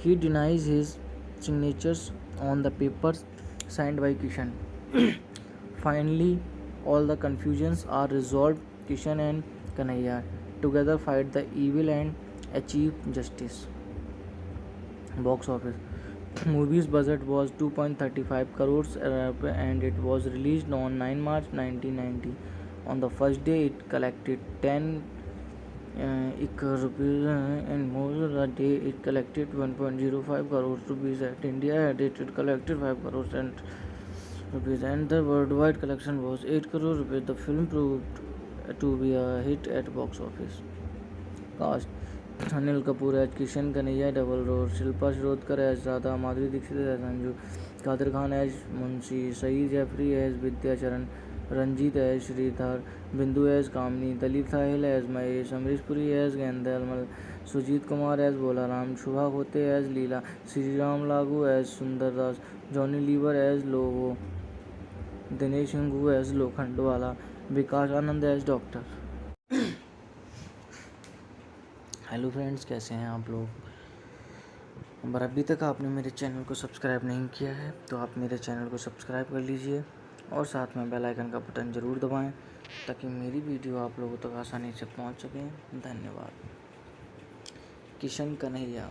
He denies his signatures on the papers signed by Kishan. Finally, all the confusions are resolved. Kishan and Kanhaiya together fight the evil and achieve justice. Box office. Movie's budget was 2.35 crores and it was released on 9 March 1990. On the first day, it collected 10 crores rupees and most of the day it collected 1.05 crores rupees. At India, it collected 5 crores and rupees and the worldwide collection was 8 crore rupees. The film proved to be a hit at box office. Cast: Anil Kapoor as Kishan Kanhaiya double role, Shilpa Shirodkar as Radha, Madhuri Dixit as Anju, Kadir Khan as Munshi, Saeed Jeffrey as Vidyacharan, Ranjit as Sridhar, Bindu as Kamini, Dalip Sahil as Mahesh, Amrish Puri as Gendelmal, Sujit Kumar as Bolaram, Shubha Khote as Leela, Sri Ram Lagu as Sundar Das, Johnny Lever as Lobo, Dinesh Hingoo as Lokhandwala, Vikas Anand as doctor. Hello friends, कैसे हैं आप लोग। अगर अभी तक आपने मेरे channel को सब्सक्राइब नहीं किया है तो आप मेरे चैनल को सब्सक्राइब कर लीजिए और साथ में बेल आइकन का बटन ज़रूर दबाएं ताकि मेरी वीडियो आप लोगों तक आसानी से पहुंच सकें। धन्यवाद। Kishan Kanhaiya.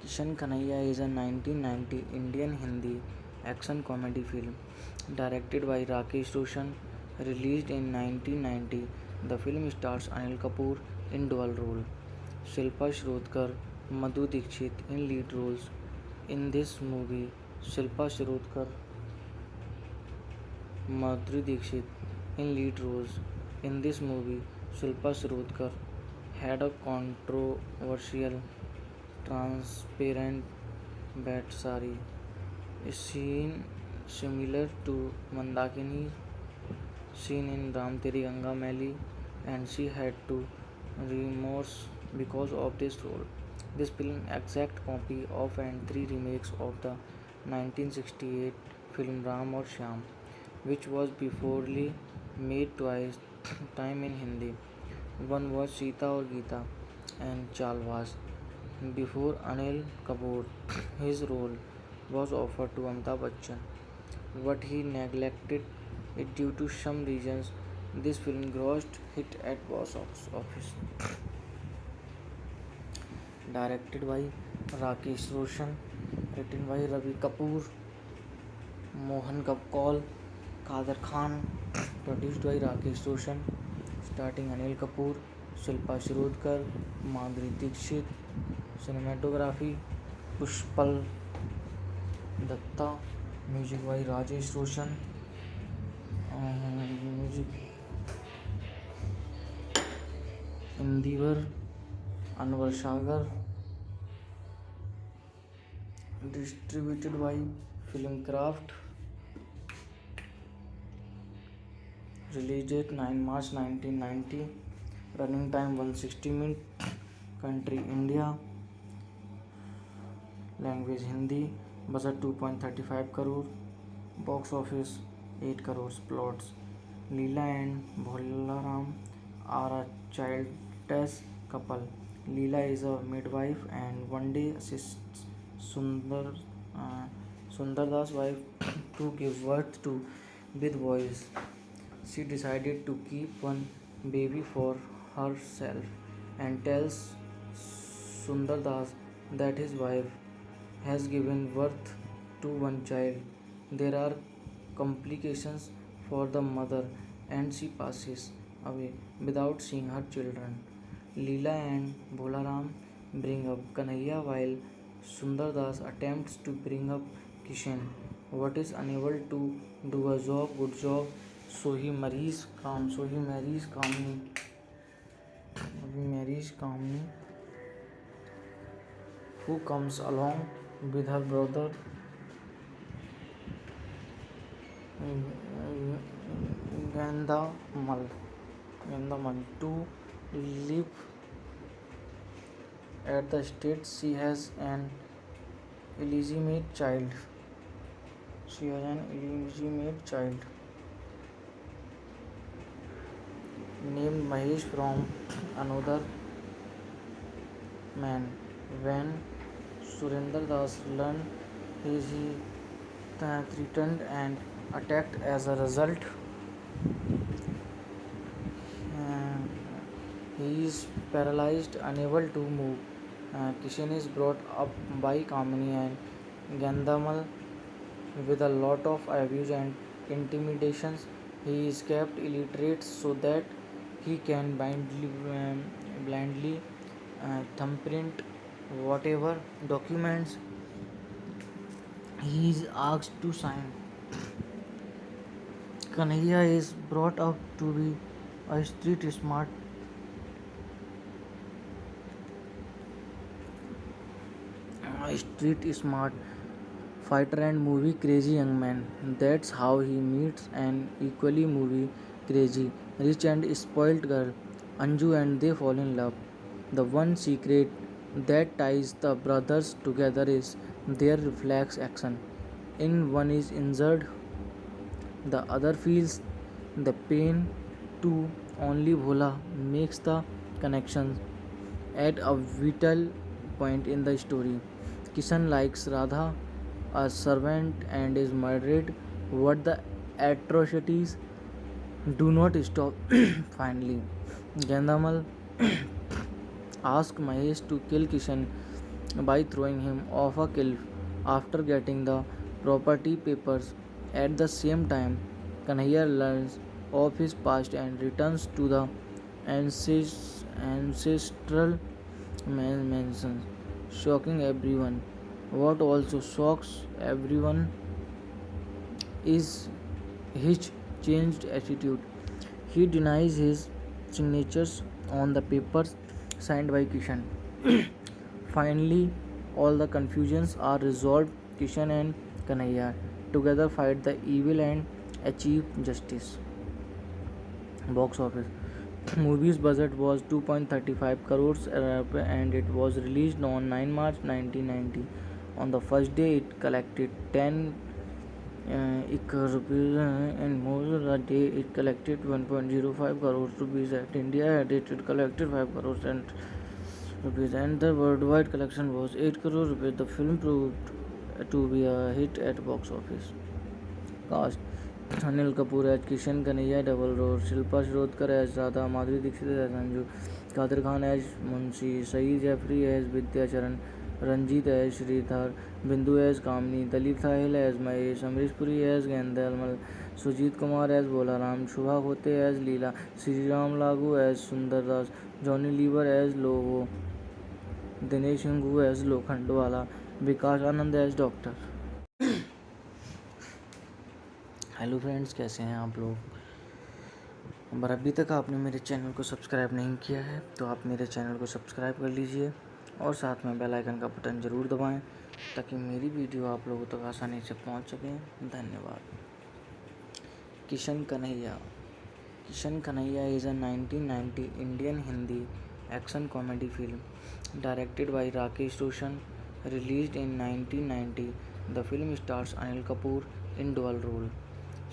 Kishan Kanhaiya is a 1990 Indian Hindi action comedy film directed by Rakesh Roshan, released in 1990. The film stars Anil Kapoor in dual role, Shilpa Shirodkar, Madhu Dixit in lead roles. In this movie, Shilpa Shirodkar, Madhuri Dixit in lead roles. In this movie, Shilpa Shirodkar had a controversial transparent bat sari, a scene similar to Mandakini scene in Ram Teri Ganga Maili, and she had to remorse because of this role. This film exact copy of and 3 remakes of the 1968 film Ram aur Shyam, which was beforely made twice time in Hindi. One was Sita aur Geeta and Chalwas. Before Anil Kapoor, his role was offered to Amitabh Bachchan, but he neglected it due to some reasons. This film grossed hit at box office. Directed by Rakesh Roshan, written by Ravi Kapoor, Mohan Kaul, Kader Khan, produced by Rakesh Roshan, starting Anil Kapoor, Shilpa Shirodkar, Madhuri Dixit, cinematography Pushpal Dutta, music by Rajesh Roshan, music Indeevar Anwar Sagar, distributed by film craft, release date 9 March 1990, running time 160 minute, country India, language Hindi, budget 2.35 crore, box office 8 crores. Plots: Leela and Bholaram are a childless couple. Leela is a midwife and one day assists Sundar Das' wife to give birth to with boys. She decided to keep one baby for herself and tells Sundar Das that his wife has given birth to one child. There are complications for the mother and she passes away without seeing her children. Leela and Bholaram bring up Kanhaiya while Sundar Das attempts to bring up Kishan, but is unable to do a good job, so he marries Kamini, who comes along with her brother Gandamal. Gandamal. To live at the state, she has an illegitimate child. She has an illegitimate child named Mahesh from another man. When Surinder Das learned he threatened and attacked as a result, uh, he is paralyzed, unable to move. Kishan is brought up by Kamini and Gandamal with a lot of abuse and intimidations. He is kept illiterate so that he can blindly thumbprint whatever documents he is asked to sign. Kanhaiya is brought up to be a street smart fighter and movie crazy young man. That's how he meets an equally movie crazy, rich and spoiled girl, Anju, and they fall in love. The one secret that ties the brothers together is their reflex action. In one is injured, the other feels the pain too. Only Bhola makes the connection at a vital point in the story. Kishan likes Radha, a servant, and is murdered. What the atrocities do not stop. Finally, Gandamal asks Mahesh to kill Kishan by throwing him off a cliff after getting the property papers. At the same time, Kanhaiya learns of his past and returns to the ancestral mansion, shocking everyone. What also shocks everyone is his changed attitude. He denies his signatures on the papers signed by Kishan. Finally, all the confusions are resolved. Kishan and Kanhaiya together fight the evil and achieve justice. Box office. Movie's budget was 2.35 crores and it was released on 9 March 1990. On the first day, it collected 10 crores rupees and more the day it collected 1.05 crores rupees. At India, it collected 5 crores and rupees and the worldwide collection was 8 crore rupees. The film proved to be a hit at box office. Cast: Anil Kapoor as Kishan Kanhaiya double role, Shilpa Shirodkar as Radha, Madhuri Dixit as Anju, Kadir Khan as Munshi, Saeed Jeffrey as Vidya Charan, Ranjit as Sridhar, Bindu as Kamini, Dalip Sahil as Mahesh, Amrish Puri as Gandamal, Sujit Kumar as Bolaram, Shubha Khote as Leela, Sri Ram Lagu as Sundar Das, Johnny Lever as Lovo, Dinesh Hingu as Lokhandwala, Vikas Anand as doctor. Hello friends, कैसे हैं आप लोग. और अभी तक आपने मेरे channel को सब्सक्राइब नहीं किया है तो आप मेरे चैनल को सब्सक्राइब कर लीजिए और साथ में बेल आइकन का बटन ज़रूर दबाएं ताकि मेरी वीडियो आप लोगों तक आसानी से पहुंच सकें. धन्यवाद. Kishan Kanhaiya. Kishan Kanhaiya is a 1990 Indian Hindi action comedy film directed by Rakesh Roshan, released in 1990. The film stars Anil Kapoor in dual role,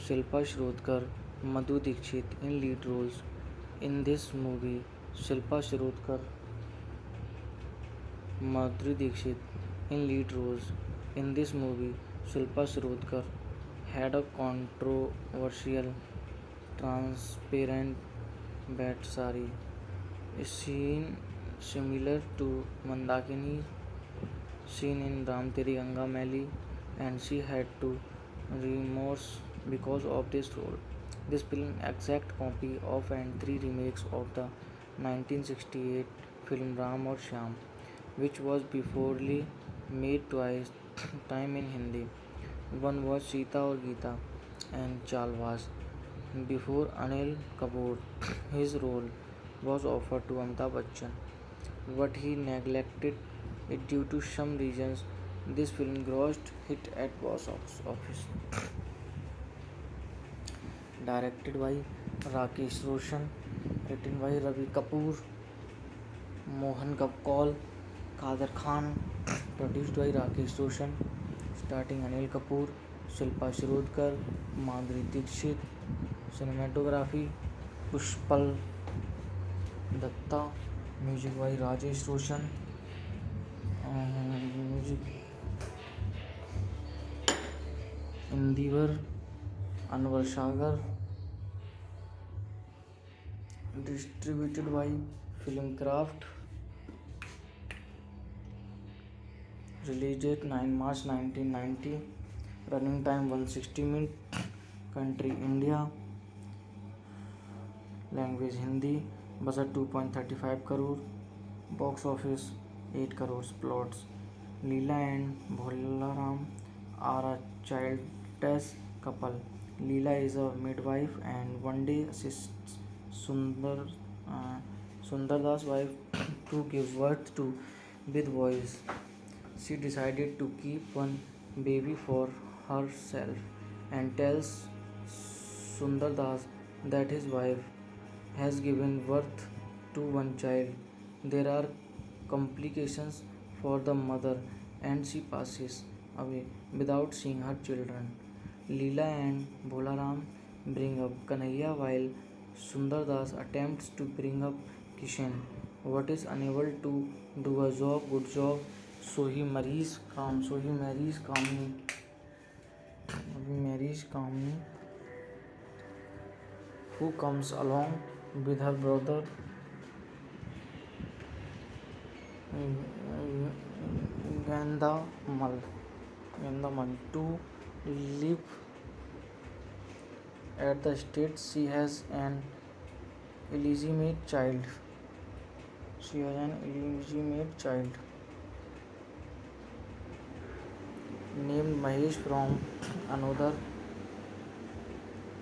Shilpa Shirodkar, Madhu Dixit in lead roles. In this movie, Shilpa Shirodkar, Madhuri Dixit in lead roles. In this movie, Shilpa Shirodkar had a controversial transparent bat sari, a scene similar to Mandakini scene in Ram Teri Ganga Maili, and she had to remorse because of this role. This film exact copy of and three remakes of the 1968 film Ram aur Shyam, which was beforely made twice time in Hindi. One was Sita aur Geeta and Chalwas. Before Anil Kapoor, his role was offered to Amitabh Bachchan, but he neglected it due to some reasons. This film grossed hit at box office. directed by Rakesh Roshan, written by Ravi Kapoor, Mohan Kaul, Kader Khan, produced by Rakesh Roshan, starting Anil Kapoor, Shilpa Shirodkar, Madhuri Dixit, cinematography Pushpal Datta, music by Rajesh Roshan, music Indivar Anwar Sagar, distributed by Filmcraft, release date 9 March 1990, running time 160 minutes, country India, language Hindi, budget 2.35 crore, box office 8 crores. Plots: Leela and Bholaram are a childless couple. Leela is a midwife and one day assists Sundardas' wife to give birth to with boys. She decided to keep one baby for herself and tells Sundardas that his wife has given birth to one child. There are complications for the mother and she passes away without seeing her children. Leela and Bholaram bring up Kanhaiya while Sundardas attempts to bring up Kishan, but is unable to do a good job, so he marries Kamini, who comes along with her brother Gandamal to live at the estate. She has an illegitimate child. Named Mahesh from another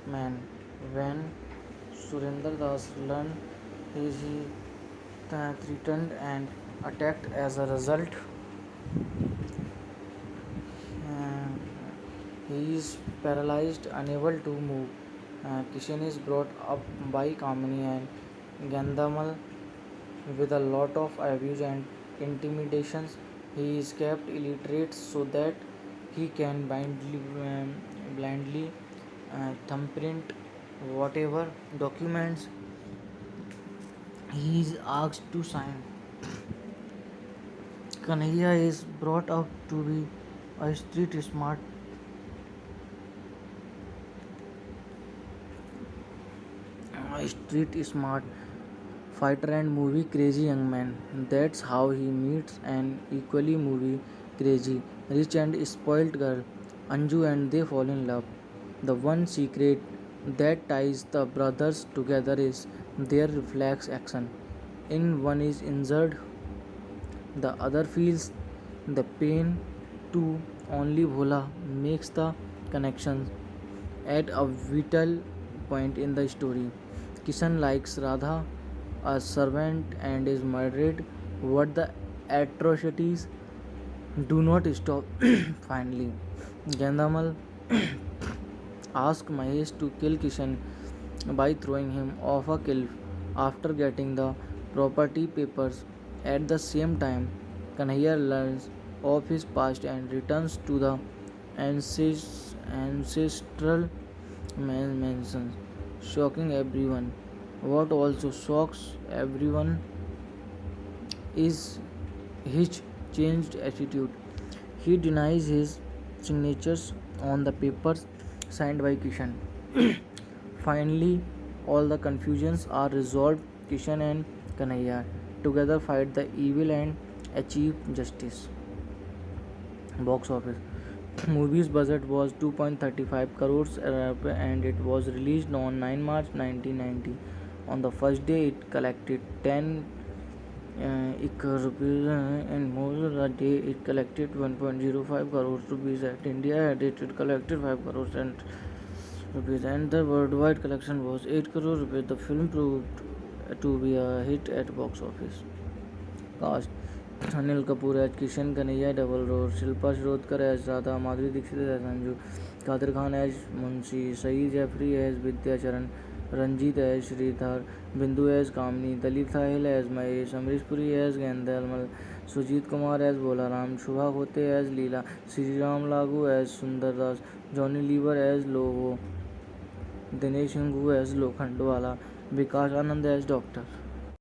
man. When Surendra Das learned he threatened and attacked. As a result, he is paralyzed, unable to move. Kishan is brought up by Kamini and Gandamal with a lot of abuse and intimidations. He is kept illiterate so that he can blindly thumbprint whatever documents he is asked to sign. Kanhaiya is brought up to be a street smart fighter and movie crazy young man. That's how he meets an equally movie crazy, rich and spoiled girl, Anju, and they fall in love. The one secret that ties the brothers together is their reflex action. In one is injured, the other feels the pain too. Only Bhola makes the connections at a vital point in the story. Kishan likes Radha, a servant, and is murdered. What the atrocities do not stop. Finally, Gandamal asks Mahesh to kill Kishan by throwing him off a cliff after getting the property papers. At the same time, Kanhaiya learns of his past and returns to the ancestral mansion, shocking everyone. What also shocks everyone is his changed attitude. He denies his signatures on the papers signed by Kishan. Finally, all the confusions are resolved. Kishan and Kanhaiya together fight the evil and achieve justice. Box office. Movie's budget was 2.35 crores and it was released on 9 March 1990. On the first day, it collected 10 rupees and more. The day it collected 1.05 crores rupees. At India, it collected 5 crores and rupees, and the worldwide collection was 8 crore rupees. The film proved to be a hit at box office. Cast: Anil Kapoor as Kishan, Kanhaiya double role, Shilpa Shirodkar as Radha, Madhuri Dixit as Anju, Kader Khan as Munshi, Saeed Jaffrey as Vidyacharan, Ranjeet as Shridhar, Bindu as Kamini, Dalip Sahil as Mahesh, Amrish Puri as Gendalmal, Sujit Kumar as Bolaram, Shubha Khote as Leela, Shriram Lagoo as Sundardas, Johnny Lever as Lobo, Dinesh Hingoo as Lokhandwala, Vikas Anand as doctor.